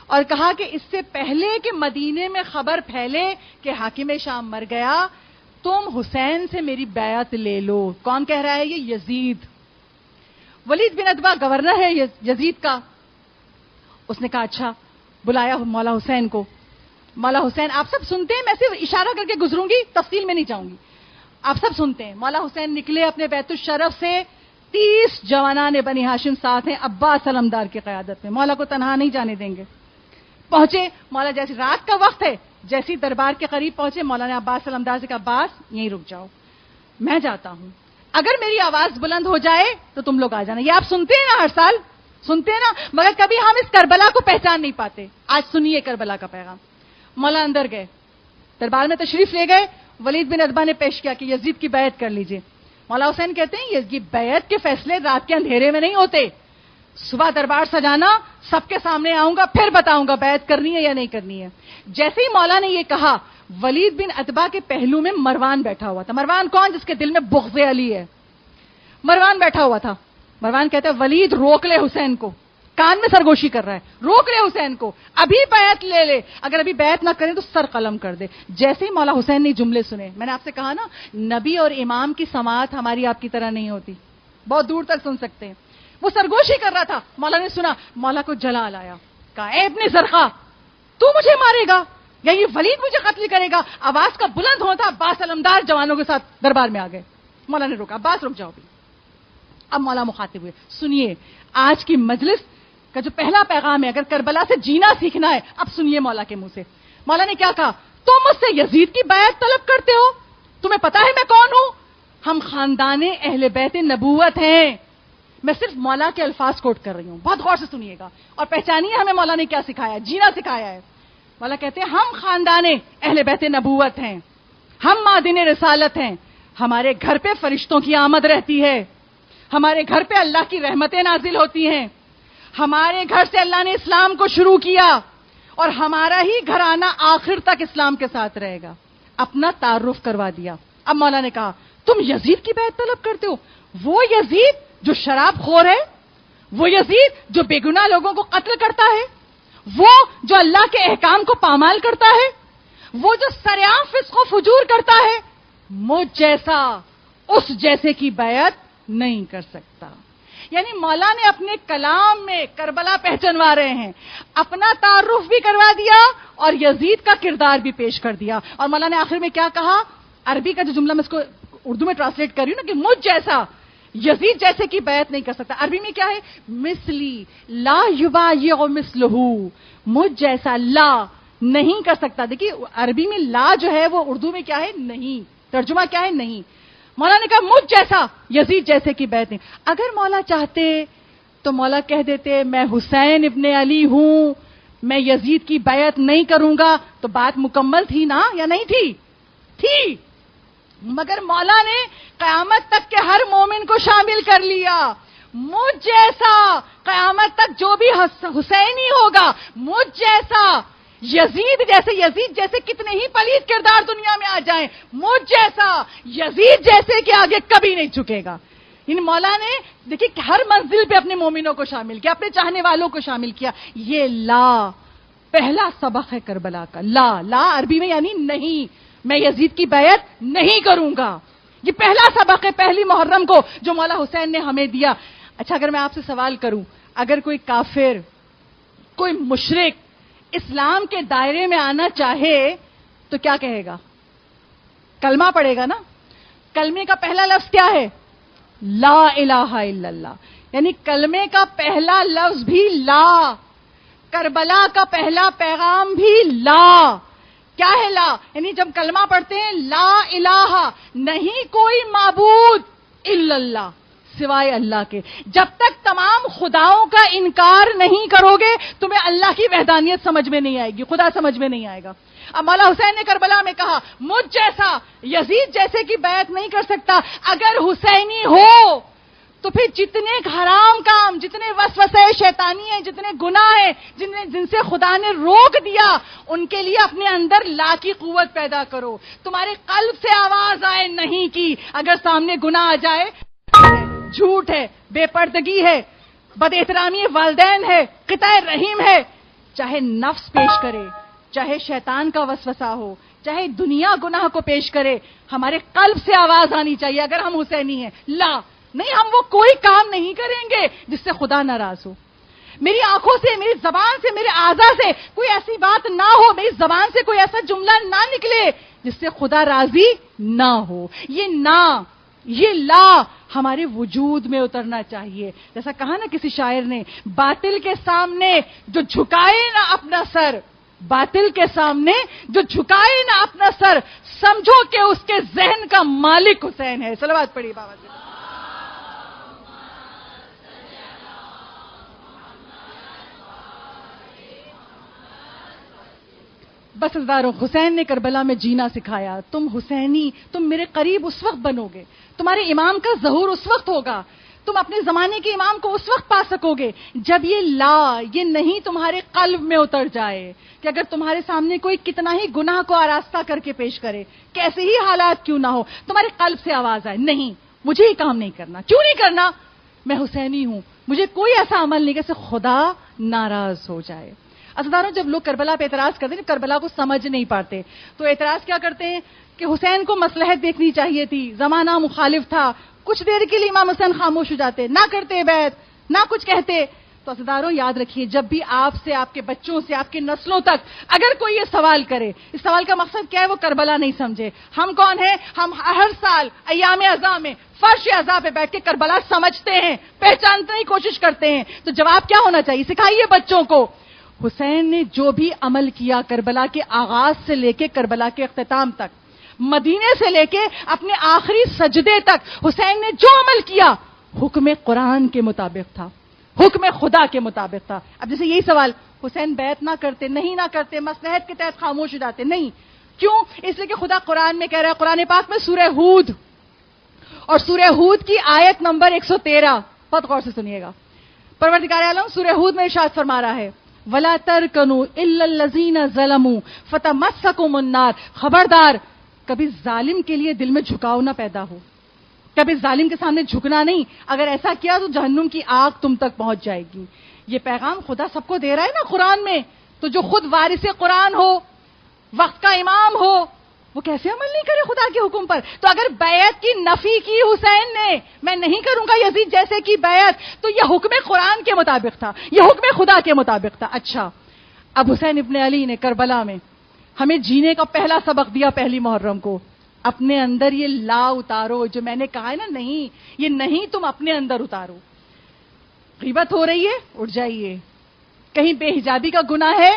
اور کہا کہ اس سے پہلے کہ مدینے میں خبر پھیلے کہ حاکم شام مر گیا, تم حسین سے میری بیعت لے لو. کون کہہ رہا ہے؟ یہ یزید. ولید بن عتبہ گورنر ہے یزید کا. اس نے کہا اچھا, بلایا مولا حسین کو. مولا حسین, آپ سب سنتے ہیں, میں صرف اشارہ کر کے گزروں گی, تفصیل میں نہیں جاؤں گی. آپ سب سنتے ہیں. مولا حسین نکلے اپنے بیت الشرف سے, 30 جوانان بنی ہاشم ساتھ ہیں, عباس علمدار کی قیادت میں. مولا کو تنہا نہیں جانے دیں گے. پہنچے مولا، جیسی رات کا وقت ہے، جیسی دربار کے قریب پہنچے مولانا عباس علمدار سے کہا عباس یہیں رک جاؤ، میں جاتا ہوں، اگر میری آواز بلند ہو جائے تو تم لوگ آ جانا. یہ آپ سنتے ہیں نا، ہر سال سنتے ہیں نا، مگر کبھی ہم اس کربلا کو پہچان نہیں پاتے. آج سنیے کربلا کا پیغام. مولا اندر گئے، دربار میں تشریف لے گئے، ولید بن عتبہ نے پیش کیا کہ یزید کی بیعت کر لیجئے. مولا حسین کہتے ہیں یہ بیعت کے فیصلے رات کے اندھیرے میں نہیں ہوتے، صبح دربار سجانا، سب کے سامنے آؤں گا، پھر بتاؤں گا بیعت کرنی ہے یا نہیں کرنی ہے. جیسے ہی مولا نے یہ کہا، ولید بن عتبہ کے پہلو میں مروان بیٹھا ہوا تھا. مروان کون؟ جس کے دل میں بغض علی ہے. مروان بیٹھا ہوا تھا. مروان کہتا ہے ولید روک لے حسین کو، کان میں سرگوشی کر رہا ہے، روک لے حسین کو، ابھی بیعت لے لے، اگر ابھی بیعت نہ کریں تو سر قلم کر دے. جیسے ہی مولا حسین نے جملے سنے، میں نے آپ سے کہا نا نبی اور امام کی سماعت ہماری آپ کی طرح نہیں ہوتی، بہت دور تک سن سکتے ہیں. وہ سرگوشی کر رہا تھا، مولا نے سنا، مولا کو جلال آیا، کہا اے ابن زرقہ تو مجھے مارے گا یا یہ ولید مجھے قتل کرے گا؟ آواز کا بلند ہوتا عباس علمدار جوانوں کے ساتھ دربار میں آ گئے. مولا نے روکا، عباس رک جاؤ بھی. اب مولا مخاطب ہوئے، سنیے آج کی مجلس کا جو پہلا پیغام ہے، اگر کربلا سے جینا سیکھنا ہے، اب سنیے مولا کے منہ سے. مولا نے کیا کہا؟ تم مجھ سے یزید کی بیعت طلب کرتے ہو؟ تمہیں پتا ہے میں کون ہوں؟ ہم خاندان اہل بیت نبوت ہیں. میں صرف مولا کے الفاظ کوٹ کر رہی ہوں، بہت غور سے سنیے گا اور پہچانیے ہمیں مولا نے کیا سکھایا، جینا سکھایا ہے. مولا کہتے ہیں ہم خاندان اہل بیت نبوت ہیں، ہم معدن رسالت ہیں، ہمارے گھر پہ فرشتوں کی آمد رہتی ہے، ہمارے گھر پہ اللہ کی رحمتیں نازل ہوتی ہیں، ہمارے گھر سے اللہ نے اسلام کو شروع کیا اور ہمارا ہی گھرانہ آخر تک اسلام کے ساتھ رہے گا. اپنا تعارف کروا دیا. اب مولا نے کہا تم یزید کی بیعت طلب کرتے ہو؟ وہ یزید جو شراب خور ہے، وہ یزید جو بے گناہ لوگوں کو قتل کرتا ہے، وہ جو اللہ کے احکام کو پامال کرتا ہے، وہ جو سرعام فسق و فجور کرتا ہے، مجھ جیسا اس جیسے کی بیعت نہیں کر سکتا. یعنی مولا نے اپنے کلام میں کربلا پہچانوا رہے ہیں، اپنا تعارف بھی کروا دیا اور یزید کا کردار بھی پیش کر دیا. اور مولا نے آخر میں کیا کہا؟ عربی کا جو جملہ میں اس کو اردو میں ٹرانسلیٹ کر رہی ہوں نا، کہ مجھ جیسا یزید جیسے کی بیعت نہیں کر سکتا. عربی میں کیا ہے؟ مثلی لا یبایع مثلہ، مجھ جیسا لا نہیں کر سکتا. دیکھیے عربی میں لا جو ہے وہ اردو میں کیا ہے؟ نہیں. ترجمہ کیا ہے؟ نہیں. مولا نے کہا مجھ جیسا یزید جیسے کی بیعت نہیں. اگر مولا چاہتے تو مولا کہہ دیتے میں حسین ابن علی ہوں، میں یزید کی بیعت نہیں کروں گا، تو بات مکمل تھی نا یا نہیں تھی؟ تھی. مگر مولا نے قیامت تک کے ہر مومن کو شامل کر لیا. مجھ جیسا قیامت تک جو بھی حسینی ہوگا، مجھ جیسا یزید جیسے کتنے ہی پلید کردار دنیا میں آ جائیں، مجھ جیسا یزید جیسے کے آگے کبھی نہیں جھکے گا. ان مولا نے دیکھیے ہر منزل پہ اپنے مومنوں کو شامل کیا، اپنے چاہنے والوں کو شامل کیا. یہ لا پہلا سبق ہے کربلا کا. لا عربی میں یعنی نہیں، میں یزید کی بیعت نہیں کروں گا. یہ پہلا سبق ہے پہلی محرم کو جو مولا حسین نے ہمیں دیا. اچھا اگر میں آپ سے سوال کروں، اگر کوئی کافر، کوئی مشرک اسلام کے دائرے میں آنا چاہے تو کیا کہے گا؟ کلمہ پڑھے گا نا. کلمے کا پہلا لفظ کیا ہے؟ لا الہ الا اللہ. یعنی کلمے کا پہلا لفظ بھی لا. کربلا کا پہلا پیغام بھی لا. کیا ہے لا؟ یعنی جب کلمہ پڑھتے ہیں لا الہ، نہیں کوئی معبود الا اللہ، سوائے اللہ کے. جب تک تمام خداؤں کا انکار نہیں کرو گے تمہیں اللہ کی وحدانیت سمجھ میں نہیں آئے گی، خدا سمجھ میں نہیں آئے گا. اب مولا حسین نے کربلا میں کہا مجھ جیسا یزید جیسے کی بیعت نہیں کر سکتا. اگر حسینی ہو تو پھر جتنے حرام کام، جتنے وسوسے شیطانی ہیں، جتنے گناہ ہیں جن سے خدا نے روک دیا، ان کے لیے اپنے اندر لا کی قوت پیدا کرو. تمہارے قلب سے آواز آئے نہیں کی. اگر سامنے گناہ آ جائے، جھوٹ ہے، بے پردگی ہے، بد احترامی والدین ہے، قطع رحیم ہے، چاہے نفس پیش کرے، چاہے شیطان کا وسوسہ ہو، چاہے دنیا گناہ کو پیش کرے، ہمارے قلب سے آواز آنی چاہیے. اگر ہم حسینی ہیں، لا نہیں، ہم وہ کوئی کام نہیں کریں گے جس سے خدا ناراض ہو. میری آنکھوں سے، میری زبان سے، میرے اعضاء سے کوئی ایسی بات نہ ہو، میری زبان سے کوئی ایسا جملہ نہ نکلے جس سے خدا راضی نہ ہو. یہ نہ یہ لا ہمارے وجود میں اترنا چاہیے. جیسا کہا نا کسی شاعر نے, باطل کے سامنے جو جھکائے نہ اپنا سر, باطل کے سامنے جو جھکائے نہ اپنا سر, سمجھو کہ اس کے ذہن کا مالک حسین ہے. صلوات پڑھی بابا جی. بس عزیزارو, حسین نے کربلا میں جینا سکھایا. تم حسینی, تم میرے قریب اس وقت بنو گے, تمہارے امام کا ظہور اس وقت ہوگا, تم اپنے زمانے کے امام کو اس وقت پا سکو گے جب یہ لا, یہ نہیں تمہارے قلب میں اتر جائے کہ اگر تمہارے سامنے کوئی کتنا ہی گناہ کو آراستہ کر کے پیش کرے, کیسے ہی حالات کیوں نہ ہو, تمہارے قلب سے آواز آئے نہیں مجھے یہ کام نہیں کرنا. کیوں نہیں کرنا؟ میں حسینی ہوں, مجھے کوئی ایسا عمل نہیں کہ خدا ناراض ہو جائے. عزیزانو, جب لوگ کربلا پہ اعتراض کرتے ہیں, کربلا کو سمجھ نہیں پاتے, تو اعتراض کیا کرتے ہیں کہ حسین کو مصلحت دیکھنی چاہیے تھی, زمانہ مخالف تھا. کچھ دیر کے لیے امام حسین خاموش ہو جاتے, نہ کرتے بیعت, نہ کچھ کہتے. تو عزیزانو یاد رکھیے, جب بھی آپ سے, آپ کے بچوں سے, آپ کے نسلوں تک اگر کوئی یہ سوال کرے, اس سوال کا مقصد کیا ہے؟ وہ کربلا نہیں سمجھے. ہم کون ہیں؟ ہم ہر سال ایام عزا میں فرش عزا پہ بیٹھ کے کربلا سمجھتے ہیں, پہچاننے کی کوشش کرتے ہیں. تو جواب کیا ہونا چاہیے؟ سکھائیے بچوں کو, حسین نے جو بھی عمل کیا کربلا کے آغاز سے لے کے کربلا کے اختتام تک, مدینے سے لے کے اپنے آخری سجدے تک, حسین نے جو عمل کیا حکم قرآن کے مطابق تھا, حکم خدا کے مطابق تھا. اب جیسے یہی سوال, حسین بیعت نہ کرتے, نہیں نہ کرتے, مصلحت کے تحت خاموش ہو جاتے, نہیں. کیوں؟ اس لیے کہ خدا قرآن میں کہہ رہا ہے, قرآن پاک میں سورہ ہود, اور سورہ ہود کی آیت نمبر 113, بہت غور سے سنیے گا. پروردگار عالم سورہ ہود میں ارشاد فرما رہا ہے, وَلَا تَرْكَنُوا إِلَّا الَّذِينَ ظَلَمُوا فَتَمَسَّكُمُ النَّارُ. خبردار, کبھی ظالم کے لیے دل میں جھکاؤ نہ پیدا ہو, کبھی ظالم کے سامنے جھکنا نہیں. اگر ایسا کیا تو جہنم کی آگ تم تک پہنچ جائے گی. یہ پیغام خدا سب کو دے رہا ہے نا قرآن میں. تو جو خود وارث قرآن ہو, وقت کا امام ہو, وہ کیسے عمل نہیں کرے خدا کے حکم پر؟ تو اگر بیعت کی نفی کی حسین نے, میں نہیں کروں گا یزید جیسے کی بیعت, تو یہ حکم قرآن کے مطابق تھا, یہ حکم خدا کے مطابق تھا. اچھا, اب حسین ابن علی نے کربلا میں ہمیں جینے کا پہلا سبق دیا پہلی محرم کو. اپنے اندر یہ لا اتارو, جو میں نے کہا ہے نا, نہیں, یہ نہیں تم اپنے اندر اتارو. غیبت ہو رہی ہے, اٹھ جائیے. کہیں بے حجابی کا گناہ ہے,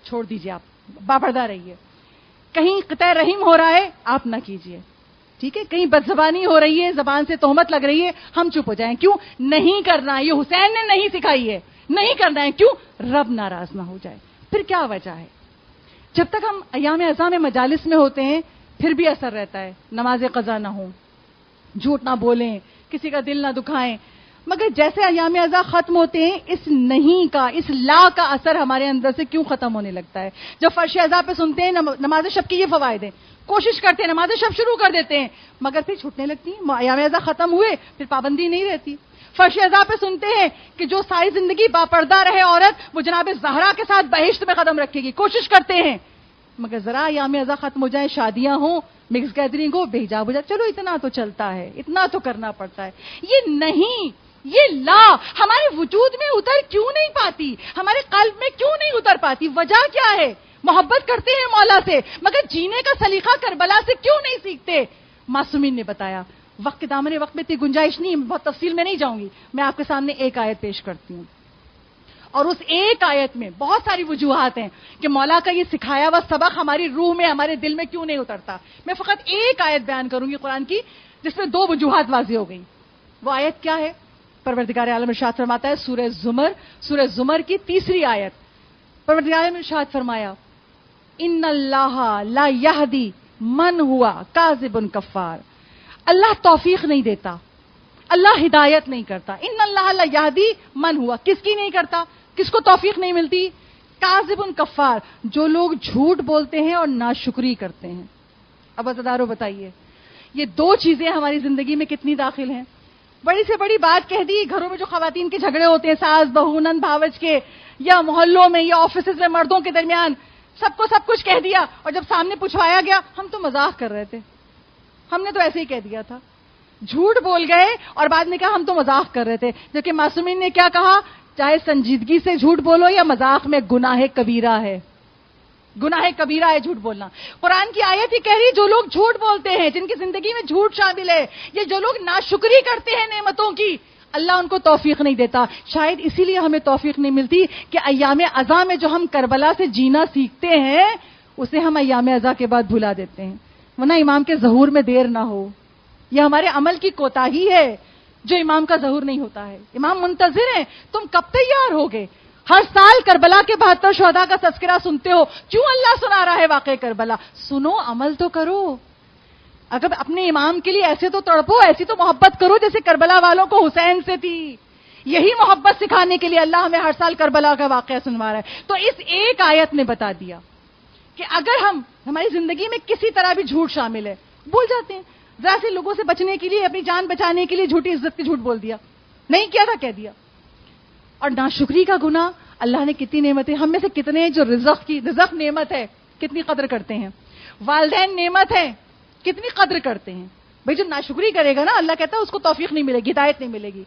چھوڑ دیجیے, آپ باپردہ رہیے. کہیں قطع رحم ہو رہا ہے, آپ نہ کیجیے, ٹھیک ہے. کہیں بدزبانی ہو رہی ہے, زبان سے تہمت لگ رہی ہے, ہم چپ ہو جائیں. کیوں نہیں کرنا ہے؟ یہ حسین نے نہیں سکھائی ہے, نہیں کرنا ہے. کیوں؟ رب ناراض نہ ہو جائے. پھر کیا وجہ ہے؟ جب تک ہم ایام عزا میں مجالس میں ہوتے ہیں پھر بھی اثر رہتا ہے, نماز قضا نہ ہو, جھوٹ نہ بولیں, کسی کا دل نہ دکھائیں. مگر جیسے ایام عزا ختم ہوتے ہیں, اس نہیں کا, اس لا کا اثر ہمارے اندر سے کیوں ختم ہونے لگتا ہے؟ جب فرش عزا پہ سنتے ہیں نماز شب کے یہ فوائد ہیں, کوشش کرتے ہیں نماز شب شروع کر دیتے ہیں, مگر پھر چھوٹنے لگتی ہیں. ایام عزا ختم ہوئے پھر پابندی نہیں رہتی. فرش عزا پہ سنتے ہیں کہ جو ساری زندگی باپردہ رہے عورت, وہ جناب زہرا کے ساتھ بہشت میں قدم رکھے گی, کوشش کرتے ہیں. مگر ذرا ایام عزا ختم ہو جائیں, شادیاں ہوں, مکس گیدرنگ ہو, بے حجاب ہو جائے, چلو اتنا تو چلتا ہے, اتنا تو کرنا پڑتا ہے. یہ نہیں, یہ لا ہمارے وجود میں اتر کیوں نہیں پاتی, ہمارے قلب میں کیوں نہیں اتر پاتی؟ وجہ کیا ہے؟ محبت کرتے ہیں مولا سے, مگر جینے کا سلیقہ کربلا سے کیوں نہیں سیکھتے؟ معصومین نے بتایا. وقت کے دامن وقت میں اتنی گنجائش نہیں, بہت تفصیل میں نہیں جاؤں گی. میں آپ کے سامنے ایک آیت پیش کرتی ہوں, اور اس ایک آیت میں بہت ساری وجوہات ہیں کہ مولا کا یہ سکھایا ہوا سبق ہماری روح میں, ہمارے دل میں کیوں نہیں اترتا. میں فقط ایک آیت بیان کروں گی قرآن کی, جس میں دو وجوہات واضح ہو گئی. وہ آیت کیا ہے؟ پروردگار عالم ارشاد فرماتا ہے, سورہ زمر کی 3 آیت. پروردگار عالم ارشاد فرمایا, ان اللہ لا یہدی من ہوا کاذب کفار. اللہ توفیق نہیں دیتا, اللہ ہدایت نہیں کرتا. ان اللہ لا یہدی من ہوا, کس کی نہیں کرتا, کس کو توفیق نہیں ملتی؟ کاذب کفار, جو لوگ جھوٹ بولتے ہیں اور ناشکری کرتے ہیں. اب عزیزارو بتائیے, یہ 2 چیزیں ہماری زندگی میں کتنی داخل ہیں؟ بڑی سے بڑی بات کہہ دی, گھروں میں جو خواتین کے جھگڑے ہوتے ہیں, ساس بہو نند بھاوج کے, یا محلوں میں, یا آفیسز میں مردوں کے درمیان, سب کو سب کچھ کہہ دیا, اور جب سامنے پوچھوایا گیا, ہم تو مذاق کر رہے تھے, ہم نے تو ایسے ہی کہہ دیا تھا. جھوٹ بول گئے اور بعد میں کہا ہم تو مذاق کر رہے تھے. جبکہ معصومین نے کیا کہا؟ چاہے سنجیدگی سے جھوٹ بولو یا مذاق میں, گناہ کبیرہ ہے. گناہ کبیرہ ہے جھوٹ بولنا. قرآن کی آیت ہی کہہ رہی ہے جو لوگ جھوٹ بولتے ہیں، جن کی زندگی میں جھوٹ شامل ہے، یہ جو لوگ ناشکری کرتے ہیں نعمتوں کی، اللہ ان کو توفیق نہیں دیتا. شاید اسی لیے ہمیں توفیق نہیں ملتی کہ ایام عزا میں جو ہم کربلا سے جینا سیکھتے ہیں اسے ہم ایام عزا کے بعد بھلا دیتے ہیں، ورنہ امام کے ظہور میں دیر نہ ہو. یہ ہمارے عمل کی کوتاہی ہے جو امام کا ظہور نہیں ہوتا ہے. امام منتظر ہیں، تم کب تیار ہوگے؟ ہر سال کربلا کے 72 شہداء کا تذکرہ سنتے ہو، کیوں اللہ سنا رہا ہے واقعہ کربلا؟ سنو، عمل تو کرو. اگر اپنے امام کے لیے ایسے تو تڑپو، ایسی تو محبت کرو جیسے کربلا والوں کو حسین سے تھی. یہی محبت سکھانے کے لیے اللہ ہمیں ہر سال کربلا کا واقعہ سنوا رہا ہے. تو اس ایک آیت نے بتا دیا کہ اگر ہماری زندگی میں کسی طرح بھی جھوٹ شامل ہے، بھول جاتے ہیں. ذرا سے لوگوں سے بچنے کے لیے، اپنی جان بچانے کے لیے جھوٹی عزت کی جھوٹ بول دیا، نہیں کیا تھا کہہ دیا. اور ناشکری کا گناہ، اللہ نے کتنی نعمتیں، ہم میں سے کتنے جو رزق نعمت ہے کتنی قدر کرتے ہیں، والدین نعمت ہے کتنی قدر کرتے ہیں. بھئی جو ناشکری کرے گا نا، اللہ کہتا ہے اس کو توفیق نہیں ملے گی، ہدایت نہیں ملے گی.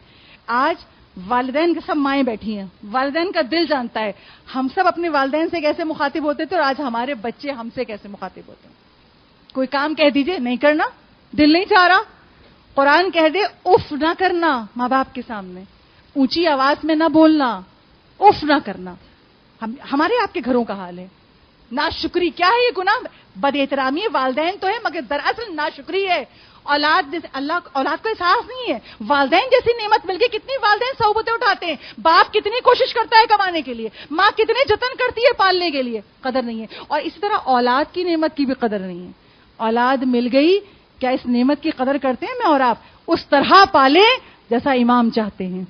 آج والدین کے سب مائیں بیٹھی ہیں، والدین کا دل جانتا ہے ہم سب اپنے والدین سے کیسے مخاطب ہوتے تھے اور آج ہمارے بچے ہم سے کیسے مخاطب ہوتے ہیں. کوئی کام کہہ دیجئے نہیں کرنا، دل نہیں چاہ رہا. قرآن کہہ دے اف نہ کرنا ماں باپ کے سامنے، اونچی آواز میں نہ بولنا، اف نہ کرنا. ہمارے آپ کے گھروں کا حال ہے. ناشکری کیا ہے؟ یہ گناہ بد احترامی والدین تو ہے، مگر دراصل ناشکری ہے. اولاد کو احساس نہیں ہے والدین جیسی نعمت مل گئی. کتنی والدین صحبتیں اٹھاتے ہیں، باپ کتنی کوشش کرتا ہے کمانے کے لیے، ماں کتنے جتن کرتی ہے پالنے کے لیے، قدر نہیں ہے. اور اسی طرح اولاد کی نعمت کی بھی قدر نہیں ہے. اولاد مل گئی، کیا اس نعمت کی قدر کرتے ہیں میں اور آپ؟ اس طرح پالیں جیسا امام چاہتے ہیں.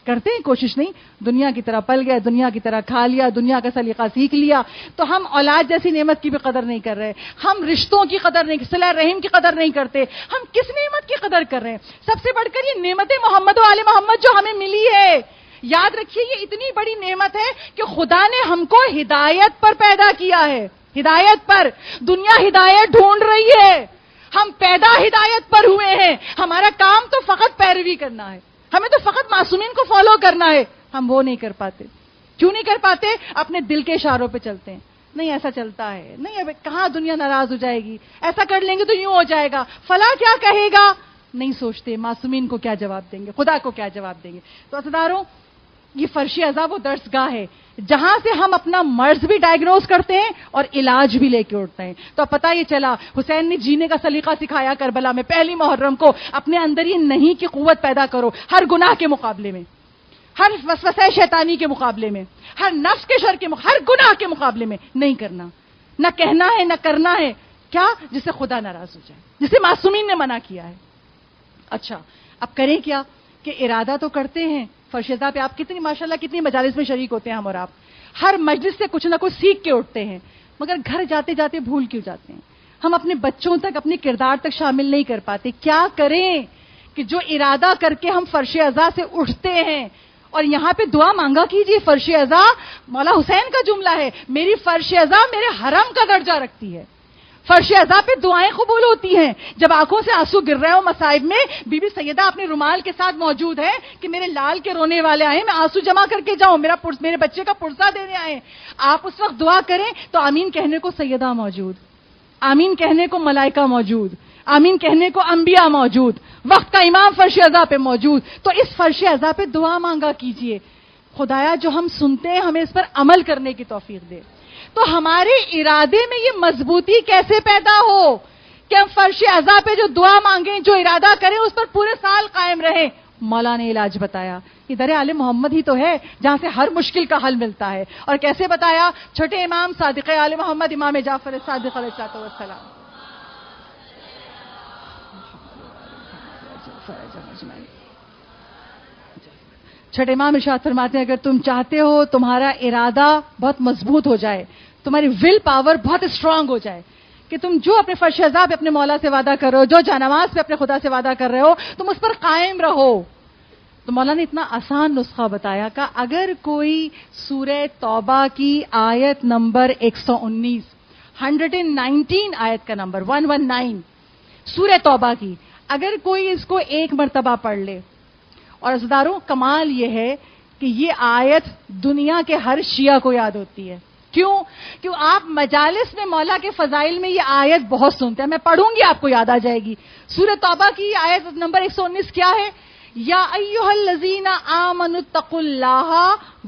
کرتے ہیں کوشش؟ نہیں. دنیا کی طرح پل گئے، دنیا کی طرح کھا لیا، دنیا کا سلیقہ سیکھ لیا. تو ہم اولاد جیسی نعمت کی بھی قدر نہیں کر رہے، ہم رشتوں کی قدر نہیں، صلہ رحم کی قدر نہیں کرتے. ہم کس نعمت کی قدر کر رہے ہیں؟ سب سے بڑھ کر یہ نعمت محمد و آل محمد جو ہمیں ملی ہے. یاد رکھیے یہ اتنی بڑی نعمت ہے کہ خدا نے ہم کو ہدایت پر پیدا کیا ہے. ہدایت پر. دنیا ہدایت ڈھونڈ رہی ہے، ہم پیدا ہدایت پر ہوئے ہیں. ہمارا کام تو فقط پیروی کرنا ہے، ہمیں تو فقط معصومین کو فالو کرنا ہے. ہم وہ نہیں کر پاتے. کیوں نہیں کر پاتے؟ اپنے دل کے اشاروں پہ چلتے ہیں. نہیں ایسا چلتا ہے، نہیں اب کہاں دنیا ناراض ہو جائے گی، ایسا کر لیں گے تو یوں ہو جائے گا، فلاں کیا کہے گا. نہیں سوچتے معصومین کو کیا جواب دیں گے، خدا کو کیا جواب دیں گے. تو عزیزاروں، یہ فرش عزا وہ درس گاہ ہے جہاں سے ہم اپنا مرض بھی ڈائگنوز کرتے ہیں اور علاج بھی لے کے اٹھتے ہیں. تو پتہ یہ چلا حسین نے جینے کا سلیقہ سکھایا کربلا میں. پہلی محرم کو اپنے اندر یہ نہیں کی قوت پیدا کرو، ہر گناہ کے مقابلے میں، ہر وسوسہ شیطانی کے مقابلے میں، ہر نفس کے شر کے ہر گناہ کے مقابلے میں نہیں کرنا. نہ کہنا ہے نہ کرنا ہے. کیا؟ جس سے خدا ناراض ہو جائے، جسے معصومین نے منع کیا ہے. اچھا اب کریں کیا کہ ارادہ تو کرتے ہیں. فرش عزا پہ آپ کتنی ماشاءاللہ کتنی مجالس میں شریک ہوتے ہیں ہم اور آپ، ہر مجلس سے کچھ نہ کچھ سیکھ کے اٹھتے ہیں، مگر گھر جاتے جاتے بھول کیوں جاتے ہیں؟ ہم اپنے بچوں تک، اپنے کردار تک شامل نہیں کر پاتے. کیا کریں کہ جو ارادہ کر کے ہم فرش عزا سے اٹھتے ہیں اور یہاں پہ دعا مانگا کیجئے. فرش عزا مولا حسین کا جملہ ہے، میری فرش عزا میرے حرم کا درجہ رکھتی ہے. فرش عزا پہ دعائیں قبول ہوتی ہیں. جب آنکھوں سے آنسو گر رہے ہو مصائب میں، بی بی سیدہ اپنے رومال کے ساتھ موجود ہے کہ میرے لال کے رونے والے آئے، میں آنسو جمع کر کے جاؤں، میرے بچے کا پرسہ دینے آئے. آپ اس وقت دعا کریں تو آمین کہنے کو سیدہ موجود، آمین کہنے کو ملائکہ موجود، آمین کہنے کو انبیاء موجود، وقت کا امام فرش عزا پہ موجود. تو اس فرش عزا پہ دعا مانگا کیجئے، خدایا جو ہم سنتے ہیں ہمیں اس پر عمل کرنے کی توفیق دے. تو ہمارے ارادے میں یہ مضبوطی کیسے پیدا ہو کہ ہم فرش عزا پہ جو دعا مانگیں، جو ارادہ کریں، اس پر پورے سال قائم رہیں. مولا نے علاج بتایا. یہ در آل محمد ہی تو ہے جہاں سے ہر مشکل کا حل ملتا ہے. اور کیسے بتایا؟ چھٹے امام صادق آل محمد امام جعفر صادق علیہ السلام. چھٹے امام ارشاد فرماتے ہیں اگر تم چاہتے ہو تمہارا ارادہ بہت مضبوط ہو جائے، تمہاری ول پاور بہت اسٹرانگ ہو جائے، کہ تم جو اپنے فرش عزا پہ اپنے مولا سے وعدہ کر رہے ہو، جو جانماز پہ اپنے خدا سے وعدہ کر رہے ہو، تم اس پر قائم رہو. تو مولا نے اتنا آسان نسخہ بتایا کہ اگر کوئی سورہ توبہ کی آیت نمبر 119 آیت کا نمبر 119 سورہ توبہ کی، اگر کوئی اس کو ایک مرتبہ پڑھ لے، اور عزیزاروں کمال یہ ہے کہ یہ آیت دنیا کے ہر شیعہ کو یاد ہوتی ہے. کیوں آپ مجالس میں مولا کے فضائل میں یہ آیت بہت سنتے ہیں. میں پڑھوں گی آپ کو یاد آ جائے گی. سورہ توبہ کی آیت نمبر 119 کیا ہے؟ یا ایھا الذین آمنوا اتقوا اللہ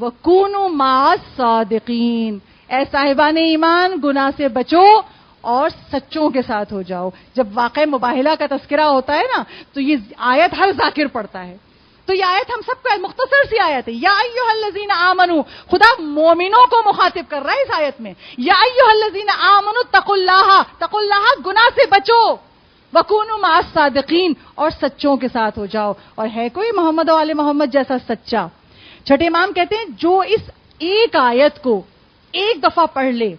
وکونوا مع الصادقین. اے صاحبان ایمان گناہ سے بچو اور سچوں کے ساتھ ہو جاؤ. جب واقع مباہلہ کا تذکرہ ہوتا ہے نا تو یہ آیت ہر ذاکر پڑھتا ہے. تو یہ آیت ہم سب کو مختصر سی آیت ہے. یا ایھا الذین آمنوا، خدا مومنوں کو مخاطب کر رہا ہے اس آیت میں. یا ایھا الذین آمنوا اتقوا اللہ گناہ سے بچو، وکونوا مع الصادقین اور سچوں کے ساتھ ہو جاؤ. اور ہے کوئی محمد و آل محمد جیسا سچا؟ چھٹے امام کہتے ہیں جو اس ایک آیت کو ایک دفعہ پڑھ لے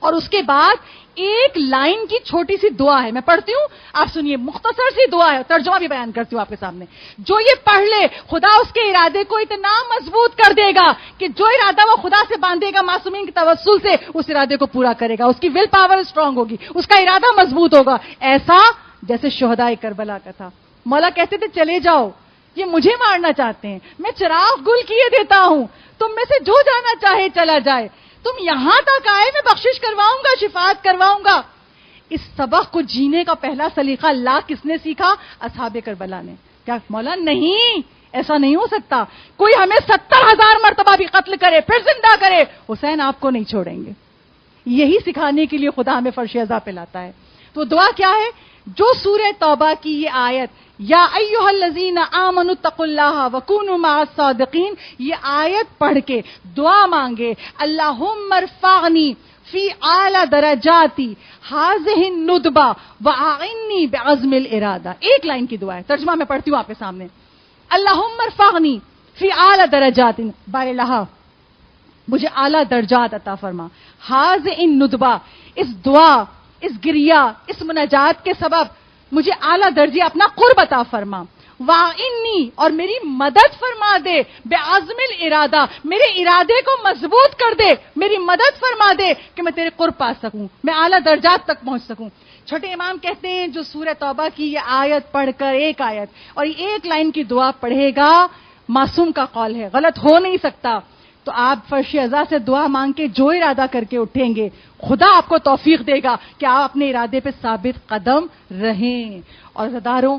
اور اس کے بعد ایک لائن کی چھوٹی سی دعا ہے، میں پڑھتی ہوں آپ سنیے، مختصر سی دعا ہے، ترجمہ بھی بیان کرتی ہوں آپ کے سامنے. جو یہ پڑھ لے خدا اس کے ارادے کو اتنا مضبوط کر دے گا کہ جو ارادہ وہ خدا سے باندھے گا معصومین کے توسل سے اس ارادے کو پورا کرے گا. اس کی ول پاور اسٹرانگ ہوگی، اس کا ارادہ مضبوط ہوگا، ایسا جیسے شہداء کربلا کا تھا. مولا کہتے تھے چلے جاؤ، یہ مجھے مارنا چاہتے ہیں، میں چراغ گل کیے دیتا ہوں، تم میں سے جو جانا چاہے چلا جائے. تم یہاں تک آئے میں بخشش کرواؤں گا، شفاعت کرواؤں گا. اس سبق کو جینے کا پہلا سلیقہ کس نے سیکھا؟ اصحاب کربلا نے. کیا مولا نہیں، ایسا نہیں ہو سکتا، کوئی ہمیں 70,000 مرتبہ بھی قتل کرے پھر زندہ کرے، حسین آپ کو نہیں چھوڑیں گے. یہی سکھانے کے لیے خدا ہمیں فرش عزا پہ لاتا ہے. تو دعا کیا ہے؟ جو سورہ توبہ کی یہ آیت یا ایھا الذین آمنوا اتقوا اللہ وکونوا مع الصادقین، یہ آیت پڑھ کے دعا مانگے، اللہم ارفعنی فی اعلی درجاتی ہذہ الندبہ واعنی بعزم الارادہ. ایک لائن کی دعا ہے، ترجمہ میں پڑھتی ہوں آپ کے سامنے. اللہم ارفعنی فی اعلی درجات، بارے الہ مجھے اعلی درجات عطا فرما. ہذہ الندبہ، اس دعا، اس گریہ، اس مناجات کے سبب مجھے اعلیٰ درجے اپنا قرب عطا فرما. وَإِنِّي، اور میری مدد فرما دے، بعزم الارادہ، میرے ارادے کو مضبوط کر دے، میری مدد فرما دے کہ میں تیرے قرب پا سکوں، میں اعلیٰ درجات تک پہنچ سکوں. چھوٹے امام کہتے ہیں جو سورہ توبہ کی یہ آیت پڑھ کر، ایک آیت اور ایک لائن کی دعا پڑھے گا، معصوم کا قول ہے، غلط ہو نہیں سکتا. تو آپ فرش عزا سے دعا مانگ کے جو ارادہ کر کے اٹھیں گے، خدا آپ کو توفیق دے گا کہ آپ اپنے ارادے پہ ثابت قدم رہیں. اور عزاداروں،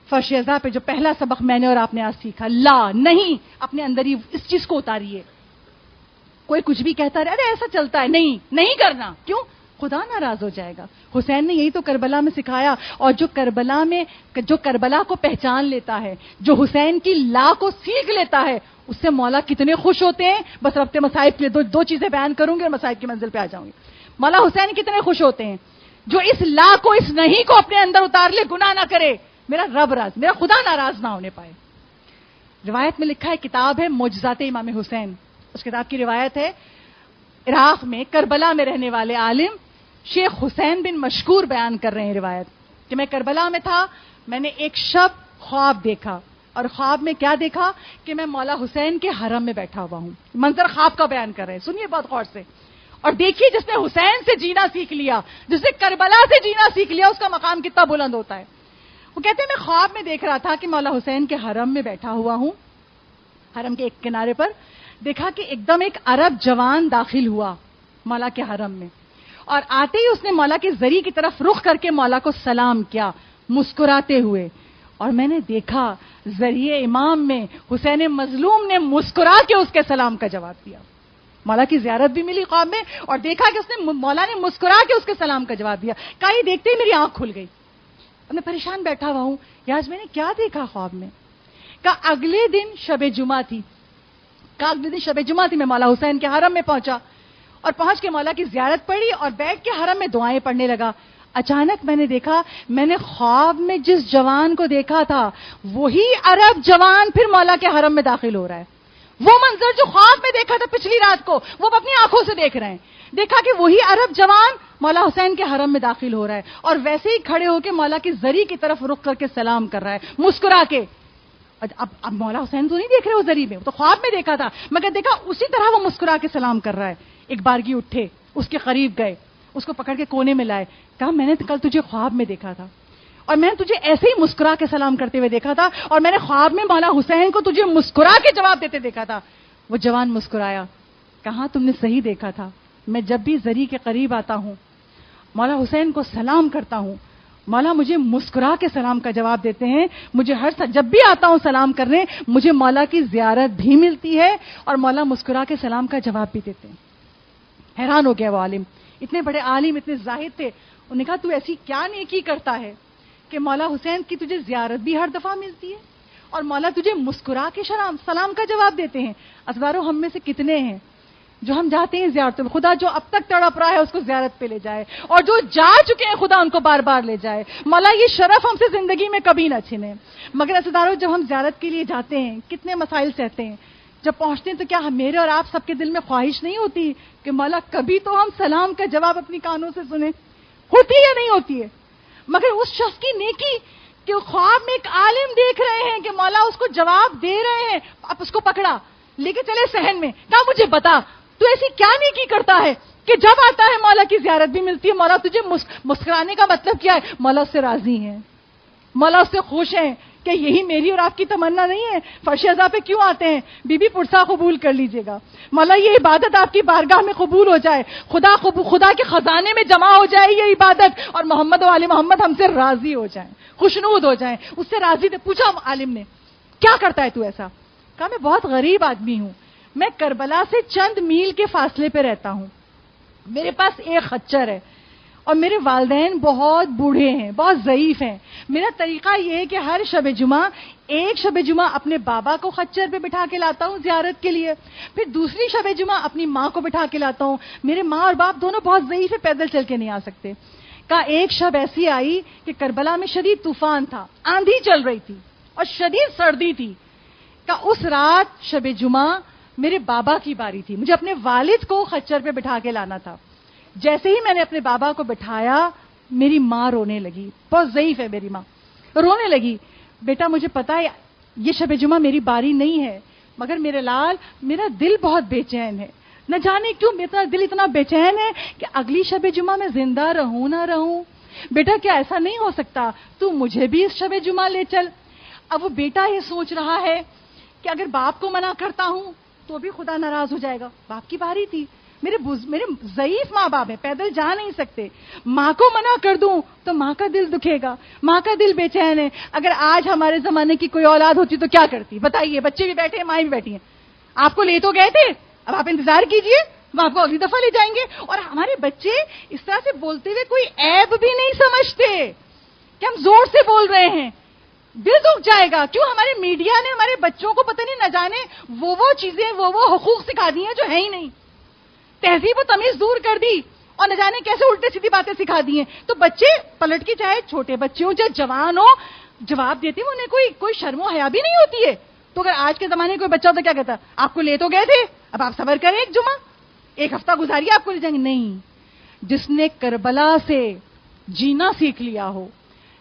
فرش عزا پہ جو پہلا سبق میں نے اور آپ نے آج سیکھا، لا نہیں، اپنے اندر ہی اس چیز کو اتاریے. کوئی کچھ بھی کہتا رہے، ارے ایسا چلتا ہے، نہیں کرنا. کیوں؟ خدا ناراض ہو جائے گا. حسین نے یہی تو کربلا میں سکھایا. اور جو کربلا کو پہچان لیتا ہے، جو حسین کی لا کو سیکھ لیتا ہے، اس سے مولا کتنے خوش ہوتے ہیں. بس ربط مصائب کے لیے دو چیزیں بیان کروں گی اور مصائب کی منزل پہ آ جاؤں گی. مولا حسین کتنے خوش ہوتے ہیں جو اس لا کو، اس نہیں کو اپنے اندر اتار لے، گناہ نہ کرے، میرا رب راز، میرا خدا ناراض نہ ہونے پائے. روایت میں لکھا ہے، کتاب ہے معجزات امام حسین. اس کتاب کی روایت ہے، عراق میں کربلا میں رہنے والے عالم شیخ حسین بن مشکور بیان کر رہے ہیں روایت کہ میں کربلا میں تھا، میں نے ایک شب خواب دیکھا، اور خواب میں کیا دیکھا کہ میں مولا حسین کے حرم میں بیٹھا ہوا ہوں. منظر خواب کا بیان کر رہے ہیں، سنیے بہت غور سے. اور دیکھیے جس نے حسین سے جینا سیکھ لیا، جس نے کربلا سے جینا سیکھ لیا، اس کا مقام کتنا بلند ہوتا ہے. وہ کہتے ہیں میں خواب میں دیکھ رہا تھا کہ مولا حسین کے حرم میں بیٹھا ہوا ہوں. حرم کے ایک کنارے پر دیکھا کہ ایک دم ایک عرب جوان داخل ہوا مولا کے حرم میں، اور آتے ہی اس نے مولا کے زری کی طرف رخ کر کے مولا کو سلام کیا مسکراتے ہوئے. اور میں نے دیکھا ذریعے امام میں حسین مظلوم نے مسکرا کے اس کے سلام کا جواب دیا. مولا کی زیارت بھی ملی خواب میں، اور دیکھا کہ اس نے مولا نے مسکرا کے اس کے سلام کا جواب دیا. کہا یہ دیکھتے ہی میری آنکھ کھل گئی، میں پریشان بیٹھا ہوا ہوں، آج میں نے کیا دیکھا خواب میں. کہا اگلے دن شب جمعہ تھی، میں مولا حسین کے حرم میں پہنچا، اور پہنچ کے مولا کی زیارت پڑھی اور بیٹھ کے حرم میں دعائیں پڑھنے لگا. اچانک میں نے دیکھا، میں نے خواب میں جس جوان کو دیکھا تھا وہی عرب جوان پھر مولا کے حرم میں داخل ہو رہا ہے. وہ منظر جو خواب میں دیکھا تھا پچھلی رات کو، وہ اپنی آنکھوں سے دیکھ رہے ہیں. دیکھا کہ وہی عرب جوان مولا حسین کے حرم میں داخل ہو رہا ہے، اور ویسے ہی کھڑے ہو کے مولا کی زری کی طرف رخ کر کے سلام کر رہا ہے مسکرا کے. اب مولا حسین تو نہیں دیکھ رہے وہ زری میں، تو خواب میں دیکھا تھا، مگر دیکھا اسی طرح وہ مسکرا کے سلام کر رہا ہے. ایک بارگی اٹھے، اس کے قریب گئے، اس کو پکڑ کے کونے میں لائے. کہا میں نے کل تجھے خواب میں دیکھا تھا، اور میں نے تجھے ایسے ہی مسکرا کے سلام کرتے ہوئے دیکھا تھا، اور میں نے خواب میں مولا حسین کو تجھے مسکرا کے جواب دیتے دیکھا تھا. وہ جوان مسکرایا، کہاں تم نے صحیح دیکھا تھا. میں جب بھی زری کے قریب آتا ہوں مولا حسین کو سلام کرتا ہوں. مولا مجھے مسکرا کے سلام کا جواب دیتے ہیں. مجھے جب بھی آتا ہوں سلام کرنے مجھے مولا کی زیارت بھی ملتی ہے اور مولا مسکرا کے سلام کا جواب بھی دیتے ہیں. حیران ہو گیا وہ عالم. اتنے بڑے عالم, اتنے زاہد تھے. انہوں نے کہا تو ایسی کیا نیکی کرتا ہے کہ مولا حسین کی تجھے زیارت بھی ہر دفعہ ملتی ہے اور مولا تجھے مسکرا کے سلام کا جواب دیتے ہیں. عزیزارو, ہم میں سے کتنے ہیں جو ہم جاتے ہیں زیارتوں میں, خدا جو اب تک تڑپ رہا ہے اس کو زیارت پہ لے جائے, اور جو جا چکے ہیں خدا ان کو بار بار لے جائے. مولا یہ شرف ہم سے زندگی میں کبھی نہ چھنے. مگر عزیزارو, جب ہم زیارت کے لیے جاتے ہیں کتنے مسائل سہتے ہیں. جب پہنچتے ہیں تو کیا میرے اور آپ سب کے دل میں خواہش نہیں ہوتی کہ مولا کبھی تو ہم سلام کا جواب اپنی کانوں سے سنیں؟ ہوتی ہے نہیں ہوتی ہے؟ مگر اس شخص کی نیکی کہ خواب میں ایک عالم دیکھ رہے ہیں کہ مولا اس کو جواب دے رہے ہیں, اب اس کو پکڑا لے کے چلے صحن میں, کہا مجھے بتا تو ایسی کیا نیکی کرتا ہے کہ جب آتا ہے مولا کی زیارت بھی ملتی ہے. مولا تجھے مسکرانے کا مطلب کیا ہے؟ مولا اس سے راضی ہیں, مولا اس سے خوش ہیں. کہ یہی میری اور آپ کی تمنا نہیں ہے؟ فرش ازا پہ کیوں آتے ہیں؟ بی بی پرسا قبول کر لیجئے گا. مولا یہ عبادت آپ کی بارگاہ میں قبول ہو جائے, خدا کے خزانے میں جمع ہو جائے یہ عبادت, اور محمد و آل محمد ہم سے راضی ہو جائیں, خوشنود ہو جائیں, اس سے راضی تھے. پوچھا عالم نے کیا کرتا ہے تو ایسا؟ کہا میں بہت غریب آدمی ہوں, میں کربلا سے چند میل کے فاصلے پہ رہتا ہوں, میرے پاس ایک خچر ہے اور میرے والدین بہت بوڑھے ہیں, بہت ضعیف ہیں. میرا طریقہ یہ ہے کہ ہر ایک شب جمعہ اپنے بابا کو خچر پہ بٹھا کے لاتا ہوں زیارت کے لیے, پھر دوسری شب جمعہ اپنی ماں کو بٹھا کے لاتا ہوں. میرے ماں اور باپ دونوں بہت ضعیف ہیں, پیدل چل کے نہیں آ سکتے. کہا ایک شب ایسی آئی کہ کربلا میں شدید طوفان تھا, آندھی چل رہی تھی اور شدید سردی تھی. کہا اس رات شب جمعہ میرے بابا کی باری تھی, مجھے اپنے والد کو خچر پہ بٹھا کے لانا تھا. جیسے ہی میں نے اپنے بابا کو بٹھایا میری ماں رونے لگی, بہت ضعیف ہے میری ماں, رونے لگی. بیٹا مجھے پتا ہے یہ شب جمعہ میری باری نہیں ہے, مگر میرے لال میرا دل بہت بے چین ہے, نہ جانے کیوں میرا دل اتنا بے چین ہے کہ اگلی شب جمعہ میں زندہ رہوں نہ رہوں. بیٹا کیا ایسا نہیں ہو سکتا, تو مجھے بھی اس شب جمعہ لے چل. اب وہ بیٹا یہ سوچ رہا ہے کہ اگر باپ کو منع کرتا ہوں تو بھی خدا ناراض ہو جائے گا, باپ کی باری تھی, میرے ضعیف ماں باپ ہیں, پیدل جا نہیں سکتے, ماں کو منع کر دوں تو ماں کا دل دکھے گا, ماں کا دل بے چین ہے. اگر آج ہمارے زمانے کی کوئی اولاد ہوتی تو کیا کرتی بتائیے؟ بچے بھی بیٹھے ہیں, مائیں بھی بیٹھی ہیں. آپ کو لے تو گئے تھے, اب آپ انتظار کیجئے, وہ آپ کو اگلی دفعہ لے جائیں گے. اور ہمارے بچے اس طرح سے بولتے ہوئے کوئی عیب بھی نہیں سمجھتے کہ ہم زور سے بول رہے ہیں, دل دکھ جائے گا. کیوں ہمارے میڈیا نے ہمارے بچوں کو پتہ نہیں نہ جانے وہ چیزیں وہ حقوق سکھا دی ہیں جو ہے ہی نہیں, تہذیب و تمیز دور کر دی اور نہ جانے کیسے الٹے سیدھی باتیں سکھا دی ہیں. تو بچے پلٹ کے چاہے چھوٹے بچے ہوں چاہے جوان ہو جواب دیتے ہیں, انہیں کوئی شرم و حیا بھی نہیں ہوتی ہے. تو اگر آج کے زمانے میں کوئی بچہ تو کیا کہتا, آپ کو لے تو گئے تھے, اب آپ صبر کریں, ایک جمعہ ایک ہفتہ گزاریے, آپ کو لے جائیں گے. نہیں, جس نے کربلا سے جینا سیکھ لیا ہو,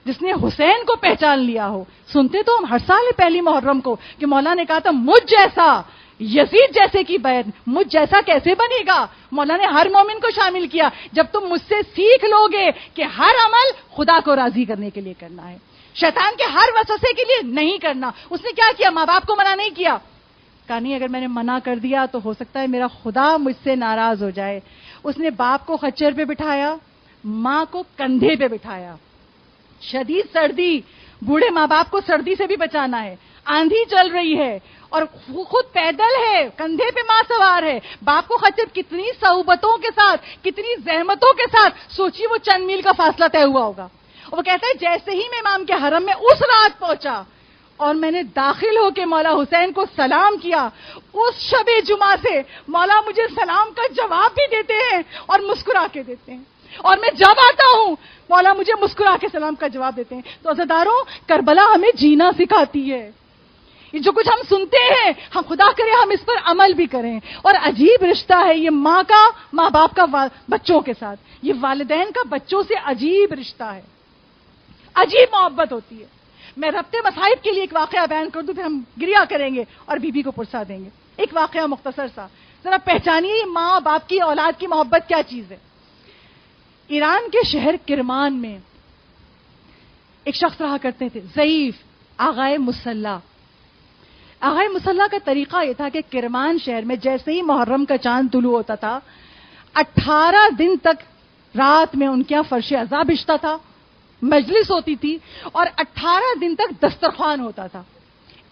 جس نے حسین کو پہچان لیا ہو. سنتے تو ہم ہر سال پہلی محرم کو کہ مولا نے کہا تھا مجھ جیسا یزید جیسے کی بیعت, مجھ جیسا کیسے بنے گا. مولا نے ہر مومن کو شامل کیا, جب تم مجھ سے سیکھ لو گے کہ ہر عمل خدا کو راضی کرنے کے لیے کرنا ہے, شیطان کے ہر وسوسے کے لیے نہیں کرنا. اس نے کیا کیا, ماں باپ کو منع نہیں کیا. کہا نہیں, اگر میں نے منع کر دیا تو ہو سکتا ہے میرا خدا مجھ سے ناراض ہو جائے. اس نے باپ کو خچر پہ بٹھایا, ماں کو کندھے پہ بٹھایا. شدید سردی, بوڑھے ماں باپ کو سردی سے بھی بچانا ہے, آندھی چل رہی ہے اور خود پیدل ہے, کندھے پہ ماں سوار ہے. باپ کو خچر, کتنی صعوبتوں کے ساتھ, کتنی زحمتوں کے ساتھ, سوچیے وہ چند میل کا فاصلہ طے ہوا ہوگا. اور وہ کہتا ہے جیسے ہی میں امام کے حرم میں اس رات پہنچا اور میں نے داخل ہو کے مولا حسین کو سلام کیا, اس شب جمعہ سے مولا مجھے سلام کا جواب بھی دیتے ہیں اور مسکرا کے دیتے ہیں. اور میں جب آتا ہوں مولا مجھے مسکرا کے سلام کا جواب دیتے ہیں. تو عزیزارو, کربلا ہمیں جینا سکھاتی ہے. یہ جو کچھ ہم سنتے ہیں, ہم خدا کرے ہم اس پر عمل بھی کریں. اور عجیب رشتہ ہے یہ ماں باپ کا بچوں کے ساتھ, یہ والدین کا بچوں سے عجیب رشتہ ہے, عجیب محبت ہوتی ہے. میں ربط مصائب کے لیے ایک واقعہ بیان کر دوں, پھر ہم گریا کریں گے اور بی بی کو پرسا دیں گے. ایک واقعہ مختصر سا, ذرا پہچانیے ماں باپ کی اولاد کی محبت کیا چیز ہے. ایران کے شہر کرمان میں ایک شخص رہا کرتے تھے, ضعیف, آغائے مسلح. آغا مصلی کا طریقہ یہ تھا کہ کرمان شہر میں جیسے ہی محرم کا چاند طلوع ہوتا تھا 18 دن تک رات میں ان کے یہاں فرش عزا بچھتا تھا، مجلس ہوتی تھی، اور 18 دن تک دسترخوان ہوتا تھا.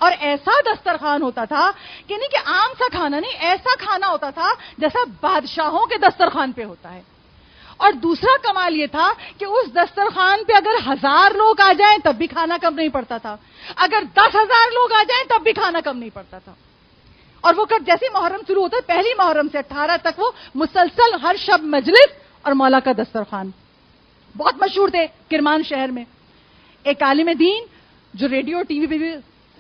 اور ایسا دسترخوان ہوتا تھا کہ نہیں کہ عام سا کھانا نہیں، ایسا کھانا ہوتا تھا جیسا بادشاہوں کے دسترخوان پہ ہوتا ہے. اور دوسرا کمال یہ تھا کہ اس دسترخوان پہ اگر 1000 لوگ آ جائیں تب بھی کھانا کم نہیں پڑتا تھا، اگر 10,000 لوگ آ جائیں تب بھی کھانا کم نہیں پڑتا تھا. اور وہ جیسے محرم شروع ہوتا ہے، پہلی محرم سے 18 تک وہ مسلسل ہر شب مجلس اور مولا کا دسترخوان. بہت مشہور تھے کرمان شہر میں. ایک عالم دین جو ریڈیو ٹی وی پہ بھی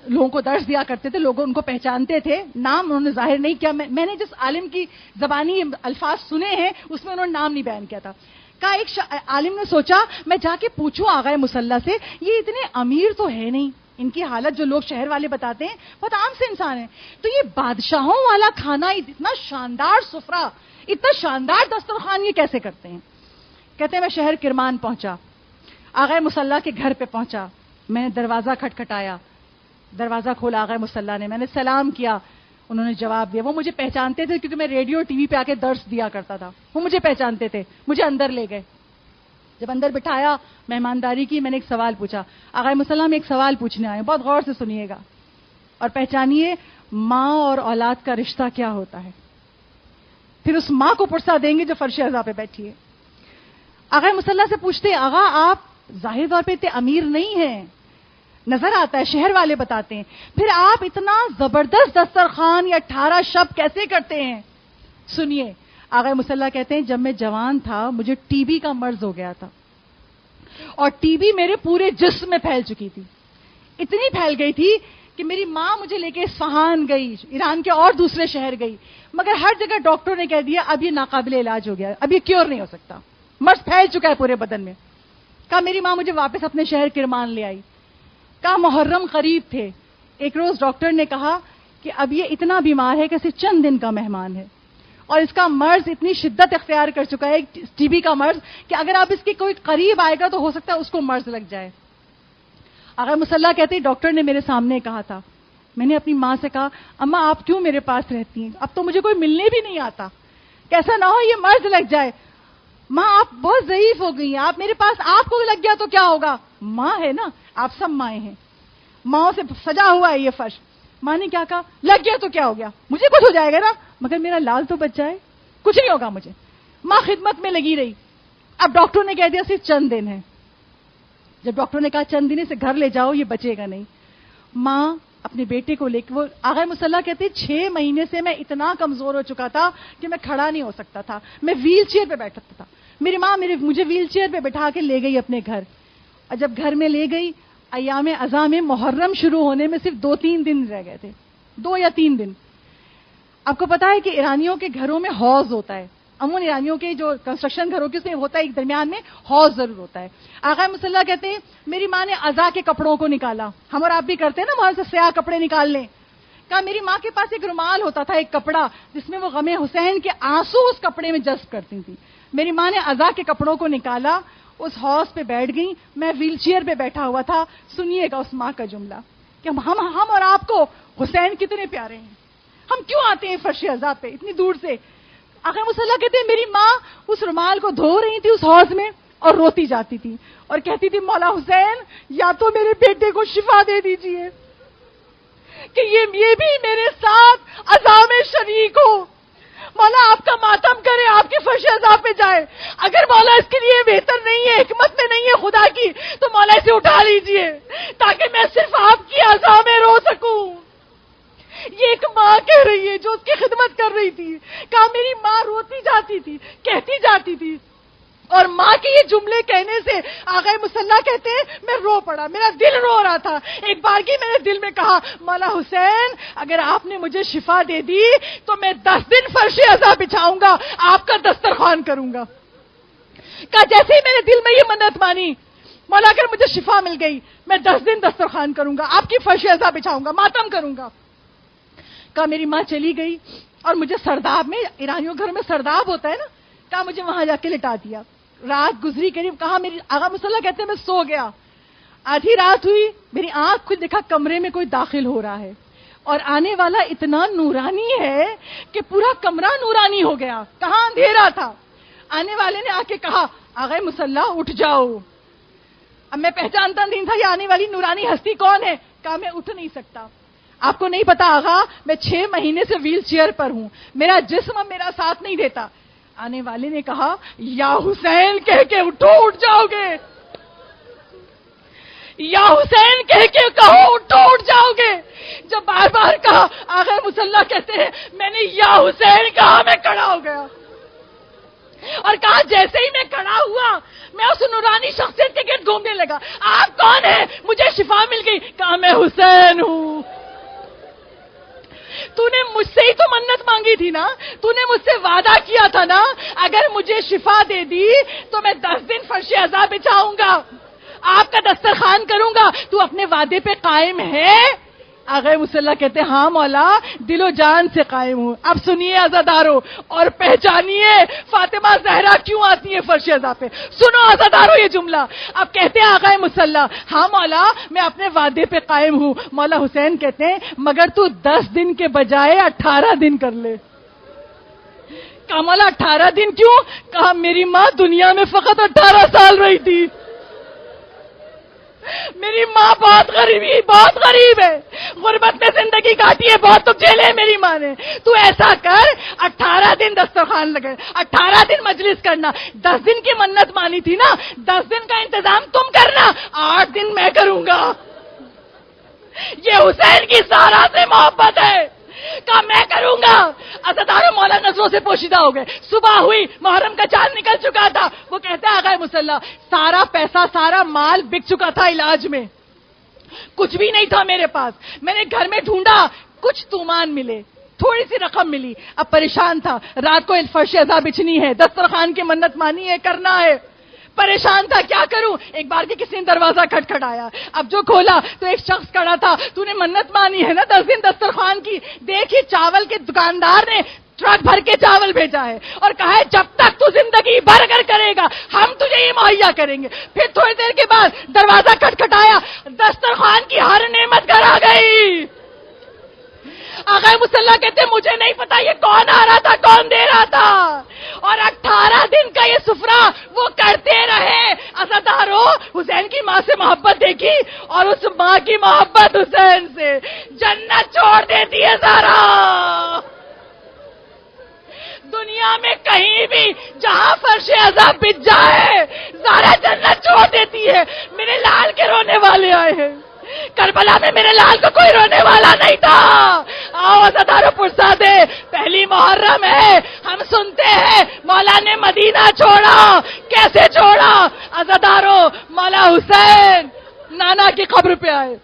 لوگوں کو درس دیا کرتے تھے، لوگ ان کو پہچانتے تھے. نام انہوں نے ظاہر نہیں کیا، میں نے جس عالم کی زبانی الفاظ سنے ہیں اس میں انہوں نے نام نہیں بیان کیا تھا. کہا ایک عالم نے سوچا میں جا کے پوچھوں آغا مصلی سے، یہ اتنے امیر تو ہے نہیں، ان کی حالت جو لوگ شہر والے بتاتے ہیں بہت عام سے انسان ہیں، تو یہ بادشاہوں والا کھانا اتنا شاندار سفرہ، اتنا شاندار دسترخوان یہ کیسے کرتے ہیں؟ کہتے ہیں میں شہر کرمان پہنچا، آغا مصلی کے گھر پہ پہنچا، میں نے دروازہ کھٹکھٹایا، دروازہ کھولا آغا مصلی نے، میں نے سلام کیا، انہوں نے جواب دیا. وہ مجھے پہچانتے تھے کیونکہ میں ریڈیو ٹی وی پہ آ کے درس دیا کرتا تھا، وہ مجھے پہچانتے تھے. مجھے اندر لے گئے، جب اندر بٹھایا مہمانداری کی، میں نے ایک سوال پوچھا. آغا مصلی میں ایک سوال پوچھنے آئے، بہت غور سے سنیے گا اور پہچانیے ماں اور اولاد کا رشتہ کیا ہوتا ہے. پھر اس ماں کو پرسا دیں گے جو فرش عزا پہ بیٹھی ہے. آغا مصلی سے پوچھتے آغا آپ ظاہر طور پہ اتنے امیر نہیں ہیں، نظر آتا ہے، شہر والے بتاتے ہیں، پھر آپ اتنا زبردست دسترخوان یا 18 شب کیسے کرتے ہیں؟ سنیے آغا مصلی کہتے ہیں جب میں جوان تھا مجھے ٹی بی کا مرض ہو گیا تھا، اور ٹی بی میرے پورے جسم میں پھیل چکی تھی. اتنی پھیل گئی تھی کہ میری ماں مجھے لے کے اصفہان گئی، ایران کے اور دوسرے شہر گئی، مگر ہر جگہ ڈاکٹر نے کہہ دیا اب یہ ناقابل علاج ہو گیا، اب یہ کیور نہیں ہو سکتا، مرض پھیل چکا ہے پورے بدن میں. کہا میری ماں مجھے واپس اپنے شہر کرمان لے آئی. کہا محرم قریب تھے، ایک روز ڈاکٹر نے کہا کہ اب یہ اتنا بیمار ہے کہ صرف چند دن کا مہمان ہے، اور اس کا مرض اتنی شدت اختیار کر چکا ہے ٹی بی کا مرض کہ اگر آپ اس کے کوئی قریب آئے گا تو ہو سکتا ہے اس کو مرض لگ جائے. آغا مصلی کہتے ہیں ڈاکٹر نے میرے سامنے کہا تھا، میں نے اپنی ماں سے کہا اماں آپ کیوں میرے پاس رہتی ہیں، اب تو مجھے کوئی ملنے بھی نہیں آتا، کیسا نہ ہو یہ مرض لگ جائے. ماں آپ بہت ضعیف ہو گئی ہیں، آپ میرے پاس، آپ کو لگ گیا تو کیا ہوگا؟ ماں ہے نا، آپ سب مائیں ہیں، ماؤں سے سجا ہوا ہے یہ فرش. ماں نے کیا کہا؟ لگ گیا تو کیا ہو گیا، مجھے کچھ ہو جائے گا نا، مگر میرا لال تو بچ جائے، کچھ نہیں ہوگا مجھے. ماں خدمت میں لگی رہی. اب ڈاکٹر نے کہہ دیا صرف چند دن ہے. جب ڈاکٹر نے کہا چند دن سے گھر لے جاؤ یہ بچے گا نہیں، ماں اپنے بیٹے کو لے کے، وہ آغا مصلی کہتے 6 مہینے سے میں اتنا کمزور ہو چکا تھا کہ میں کھڑا نہیں ہو سکتا تھا، میں ویل چیئر پہ بیٹھتا تھا. میری ماں مجھے ویل چیئر پہ بٹھا کے لے گئی اپنے گھر، اور جب گھر میں لے گئی ایام اذا میں محرم شروع ہونے میں صرف 2-3 دن رہ گئے تھے، 2 یا 3 دن. آپ کو پتا ہے کہ ایرانیوں کے گھروں میں حوض ہوتا ہے، عموماً ایرانیوں کے جو کنسٹرکشن گھروں کے اس میں ہوتا ہے ایک درمیان میں حوض ضرور ہوتا ہے. آغا مصلی کہتے ہیں میری ماں نے عزا کے کپڑوں کو نکالا، ہم اور آپ بھی کرتے ہیں نا وہاں سے سیاہ کپڑے نکال لیں. کہا میری ماں کے پاس ایک رومال ہوتا تھا، ایک کپڑا جس میں وہ غم حسین کے آنسو اس کپڑے میں جذب کرتی تھی. میری ماں نے عزا کے کپڑوں کو نکالا، اس حوض پہ بیٹھ گئی، میں ویل چیئر پہ بیٹھا ہوا تھا. سنیے گا اس ماں کا جملہ کہ ہم اور آپ کو حسین کتنے پیارے ہیں، ہم کیوں آتے ہیں فرش عزا پہ اتنی دور سے. آغا مصلی کہتے ہیں میری ماں اس رومال کو دھو رہی تھی اس حوض میں اور روتی جاتی تھی اور کہتی تھی مولا حسین یا تو میرے بیٹے کو شفا دے دیجئے کہ یہ بھی میرے ساتھ عزا میں شریک ہو، مولا آپ کا ماتم کرے، آپ کی فرش عزا پہ جائے، اگر مولا اس کے لیے بہتر نہیں ہے، حکمت میں نہیں ہے خدا کی، تو مولا اسے اٹھا لیجئے تاکہ میں صرف آپ کی عزا میں رو سکوں. یہ ایک ماں کہہ رہی ہے جو اس کی خدمت کر رہی تھی. کہا میری ماں روتی جاتی تھی، کہتی جاتی تھی، اور ماں کے یہ جملے کہنے سے آغا مصلی کہتے ہیں میں رو پڑا، میرا دل رو رہا تھا. ایک بار کی میں نے دل میں کہا مولا حسین اگر آپ نے مجھے شفا دے دی تو میں 10 دن فرش عزا بچھاؤں گا، آپ کا دسترخوان کروں گا. کہا جیسے ہی میرے دل میں یہ منت مانی مولا اگر مجھے شفا مل گئی میں 10 دن دسترخوان کروں گا، آپ کی فرش عزا بچھاؤں گا، ماتم کروں گا. کہا میری ماں چلی گئی اور مجھے سرداب میں، ایرانیوں گھر میں سرداب ہوتا ہے نا، کہا مجھے وہاں جا کے لٹا دیا. رات گزری قریب، کہا میری آغا مصلی کہتے ہیں میں سو گیا. آدھی رات ہوئی، میری آنکھ کھل، دیکھا کمرے میں کوئی داخل ہو رہا ہے. اور آنے والا اتنا نورانی ہے کہ پورا کمرہ نورانی ہو گیا. کہاں اندھیرا تھا. آنے والے نے آ کے کہا آغا مسلح اٹھ جاؤ. اب میں پہچانتا نہیں تھا یہ آنے والی نورانی ہستی کون ہے. کہا میں اٹھ نہیں سکتا. آپ کو نہیں پتا آغا میں 6 مہینے سے ویل چیئر پر ہوں, میرا جسم میرا ساتھ نہیں دیتا. آنے والے نے کہا یا حسین کہہ کے اٹھو, اٹھ جاؤ گے. یا حسین کہہ کے کہو اٹھو, اٹھ جاؤ گے. جب بار بار کہا آغا مسلح کہتے ہیں میں نے یا حسین کہا, میں کھڑا ہو گیا اور کہا جیسے ہی میں کھڑا ہوا میں اس نورانی شخصیت کے گرد گھومنے لگا. آپ کون ہیں؟ مجھے شفا مل گئی. کہا میں حسین ہوں. تو نے مجھ سے ہی تو منت مانگی تھی نا, تو نے مجھ سے وعدہ کیا تھا نا اگر مجھے شفا دے دی تو میں 10 دن فرش عزا بچھاؤں گا, آپ کا دسترخوان کروں گا. تو اپنے وعدے پہ قائم ہے؟ آغا مسلح کہتے ہاں مولا دل و جان سے قائم ہوں. اب سنیے عزادارو اور پہچانیے فاطمہ زہرا کیوں آتی ہے فرش عزا پہ. سنو عزادارو یہ جملہ. اب کہتے ہیں آغا مسلح ہاں مولا میں اپنے وعدے پہ قائم ہوں. مولا حسین کہتے ہیں مگر تو 10 دن کے بجائے 18 دن کر لے. کہا مولا 18 دن کیوں؟ کہا میری ماں دنیا میں فقط 18 سال رہی تھی. میری ماں بہت غریب ہے, غربت میں زندگی کاٹی ہے, بہت تو جھیلے ہے میری ماں نے. تو ایسا کر 18 دن دسترخوان لگے, 18 دن مجلس کرنا. 10 دن کی منت مانی تھی نا, 10 دن کا انتظام تم کرنا, 8 دن میں کروں گا. یہ حسین کی سارا سے محبت ہے. کہا میں کروں گا. عزادارو مولا نظروں سے پوشیدہ ہو گئے. صبح ہوئی, محرم کا چاند نکل چکا تھا. وہ کہتا ہے آغا مسلح سارا پیسہ سارا مال بک چکا تھا علاج میں, کچھ بھی نہیں تھا میرے پاس. میں نے گھر میں ڈھونڈا, کچھ تومان ملے, تھوڑی سی رقم ملی. اب پریشان تھا, رات کو فرش عزا بچھنی ہے, دسترخوان کی منت مانی ہے, کرنا ہے. پریشان تھا کیا کروں. ایک بار کے کسی نے دروازہ کھٹکھٹایا. اب جو کھولا تو ایک شخص کھڑا تھا. تو نے منت مانی ہے نا 10 دن دسترخوان کی, دیکھی چاول کے دکاندار نے ٹرک بھر کے چاول بھیجا ہے اور کہا ہے جب تک تو زندگی بھر کر کرے گا ہم تجھے یہ مہیا کریں گے. پھر تھوڑی دیر کے بعد دروازہ کھٹکھٹایا, دسترخوان کی ہر نعمت گھر آ گئی. آغا مسلح کہتے مجھے نہیں پتا یہ کون آ رہا تھا, کون دے رہا تھا, اور 18 دن کا یہ سفرہ وہ کرتے رہے. عزادارو حسین کی ماں سے محبت دیکھی اور اس ماں کی محبت حسین سے جنت چھوڑ دیتی ہے. زہرا دنیا میں کہیں بھی جہاں فرش عزا بچ جائے زہرا جنت چھوڑ دیتی ہے. میرے لال کے رونے والے آئے ہیں, کربلا میں میرے لال کو کوئی رونے والا نہیں تھا. آؤ عزادارو پرسا دے, پہلی محرم ہے, ہم سنتے ہیں مولا نے مدینہ چھوڑا. کیسے چھوڑا؟ عزادارو مولا حسین نانا کی قبر پہ آئے,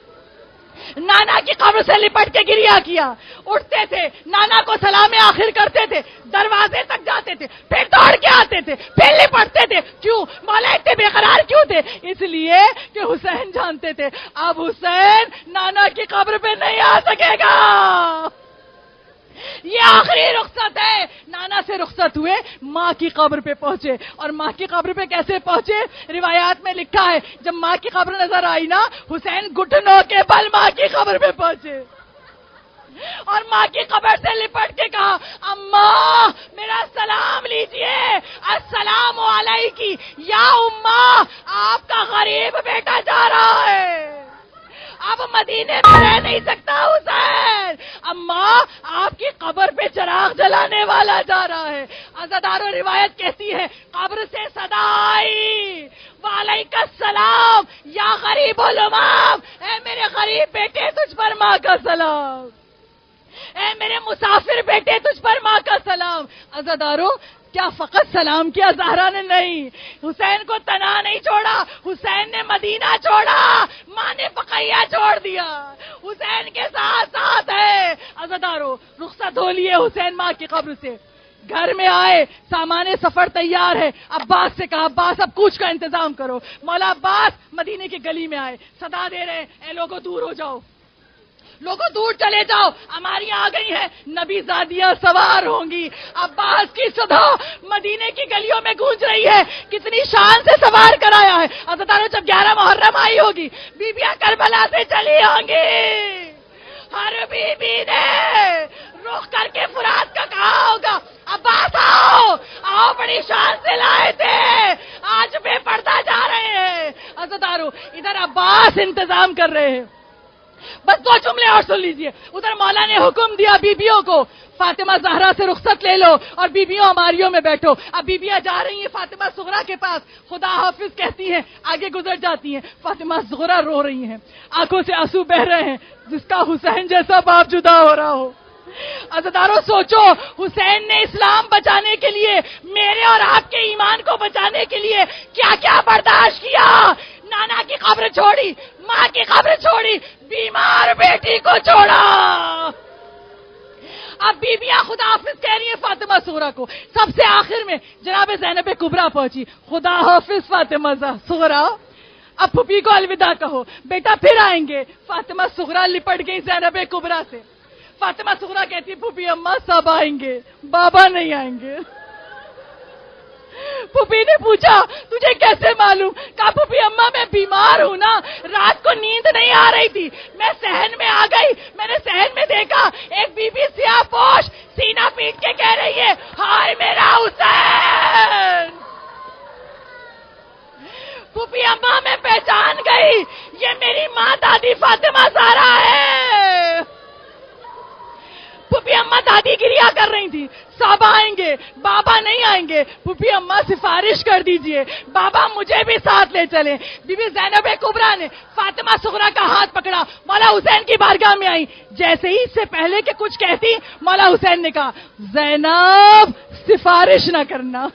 نانا کی قبر سے لپٹ کے گریا کیا, اٹھتے تھے, نانا کو سلام آخر کرتے تھے, دروازے تک جاتے تھے, پھر دوڑ کے آتے تھے, پھر لپٹتے تھے. کیوں مولا اتنے بے قرار کیوں تھے؟ اس لیے کہ حسین جانتے تھے اب حسین نانا کی قبر پہ نہیں آ سکے گا. یہ آخری رخصت ہے. نانا سے رخصت ہوئے, ماں کی قبر پہ پہنچے. اور ماں کی قبر پہ کیسے پہنچے؟ روایات میں لکھا ہے جب ماں کی قبر نظر آئی نا, حسین گھٹنوں کے بل ماں کی قبر پہ پہنچے اور ماں کی قبر سے لپٹ کے کہا اماں میرا سلام لیجئے, السلام علیکی یا اماں, آپ کا غریب بیٹا جا رہا ہے, اب مدینے میں رہ نہیں سکتا حسین. اماں آپ کی قبر پہ چراغ جلانے والا جا رہا ہے. عزادارو روایت کہتی ہے قبر سے صدا آئی وعلیک السلام یا غریب الامام, اے میرے غریب بیٹے تجھ پر ماں کا سلام, اے میرے مسافر بیٹے تجھ پر ماں کا سلام. عزادارو کیا فقط سلام کیا زہرا نے؟ نہیں, حسین کو تنا نہیں چھوڑا, حسین نے مدینہ چھوڑا, ماں نے بقیہ چھوڑ دیا, حسین کے ساتھ ساتھ ہے. عزادارو رخصت ہو لیے حسین ماں کی قبر سے, گھر میں آئے, سامان سفر تیار ہے. عباس سے کہا عباس اب کوچ کا انتظام کرو. مولا عباس مدینے کی گلی میں آئے, صدا دے رہے اے لوگوں دور ہو جاؤ, لوگوں دور چلے جاؤ, ہماری آ گئی ہیں نبی زادیاں سوار ہوں گی. عباس کی صدا مدینے کی گلیوں میں گونج رہی ہے, کتنی شان سے سوار کرایا ہے. عزادارو جب 11 محرم آئی ہوگی, بیبیاں کربلا سے چلی ہوں گی, ہر بیوی نے رخ کر کے فرات کا کہا ہوگا عباس آؤ آؤ بڑی شان سے لائے تھے آج بے پردہ جا رہے ہیں. عزیزارو ادھر عباس انتظام کر رہے ہیں. بس دو جملے اور سن لیجئے. ادھر مولا نے حکم دیا بیبیوں کو فاطمہ زہرا سے رخصت لے لو اور بیبیوں ہماریوں میں بیٹھو. اب بیبیاں جا رہی ہیں فاطمہ صغرا کے پاس, خدا حافظ کہتی ہیں, آگے گزر جاتی ہیں. فاطمہ صغرا رو رہی ہیں, آنکھوں سے آنسو بہ رہے ہیں, جس کا حسین جیسا باپ جدا ہو رہا ہو. عزیزارو سوچو, حسین نے اسلام بچانے کے لیے, میرے اور آپ کے ایمان کو بچانے کے لیے کیا کیا برداشت کیا. نانا کی قبر چھوڑی, ماں کی قبر چھوڑی, بیمار بیٹی کو چھوڑا. اب بیبیاں خدا حافظ کہہ رہی ہیں فاطمہ صغرا کو. سب سے آخر میں جناب زینب کبریٰ پہنچی. خدا حافظ فاطمہ صغرا, اب پھوپھی کو الوداع کہو, بیٹا پھر آئیں گے. فاطمہ صغرا لپٹ گئی زینب کبریٰ سے. فاطمہ صغرا کہتی پھوپھی اماں سب آئیں گے, بابا نہیں آئیں گے. پھوپھی نے پوچھا تجھے کیسے معلوم؟ کہا پھوپھی اماں میں بیمار ہوں نا, رات کو نیند نہیں آ رہی تھی, میں صحن میں آ گئی. میں نے صحن میں دیکھا ایک بی بی سیاہ پوش سینہ پیٹ کے کہہ رہی ہے ہائے میرا حسین. پھوپھی اماں میں پہچان گئی یہ میری ماں دادی فاطمہ زہرا ہے. پھوپھی اماں دادی گریا کر رہی تھی, سب آئیں گے, بابا نہیں آئیں گے. پھوپھی اماں سفارش کر دیجئے بابا مجھے بھی ساتھ لے چلیں. بی بی زینب کبریٰ نے فاطمہ صغرا کا ہاتھ پکڑا, مولا حسین کی بارگاہ میں آئی. جیسے ہی اس سے پہلے کہ کچھ کہتی, مولا حسین نے کہا زینب سفارش نہ کرنا,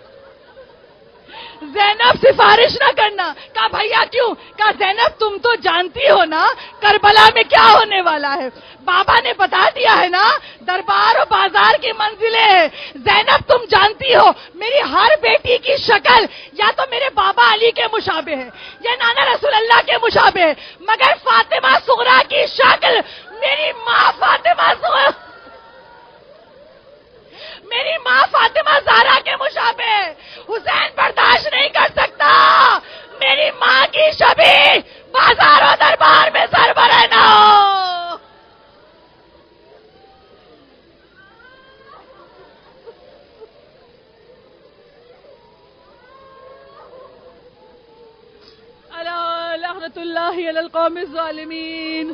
زینب سفارش نہ کرنا. کہا بھیا کیوں؟ کہا زینب تم تو جانتی ہو نا کربلا میں کیا ہونے والا ہے, بابا نے بتا دیا ہے نا دربار و بازار کی منزلیں ہیں. زینب تم جانتی ہو میری ہر بیٹی کی شکل یا تو میرے بابا علی کے مشابہ ہے یا نانا رسول اللہ کے مشابہ ہے, مگر فاطمہ صغرا کی شکل میری ماں فاطمہ صغرا, میری ماں فاطمہ زہرا کے مشابہ ہے. حسین برداشت نہیں کر سکتا میری ماں کی شبیہ بازار و دربار میں سربراہ نہ ہو. لعنت اللہ علی القوم الظالمین.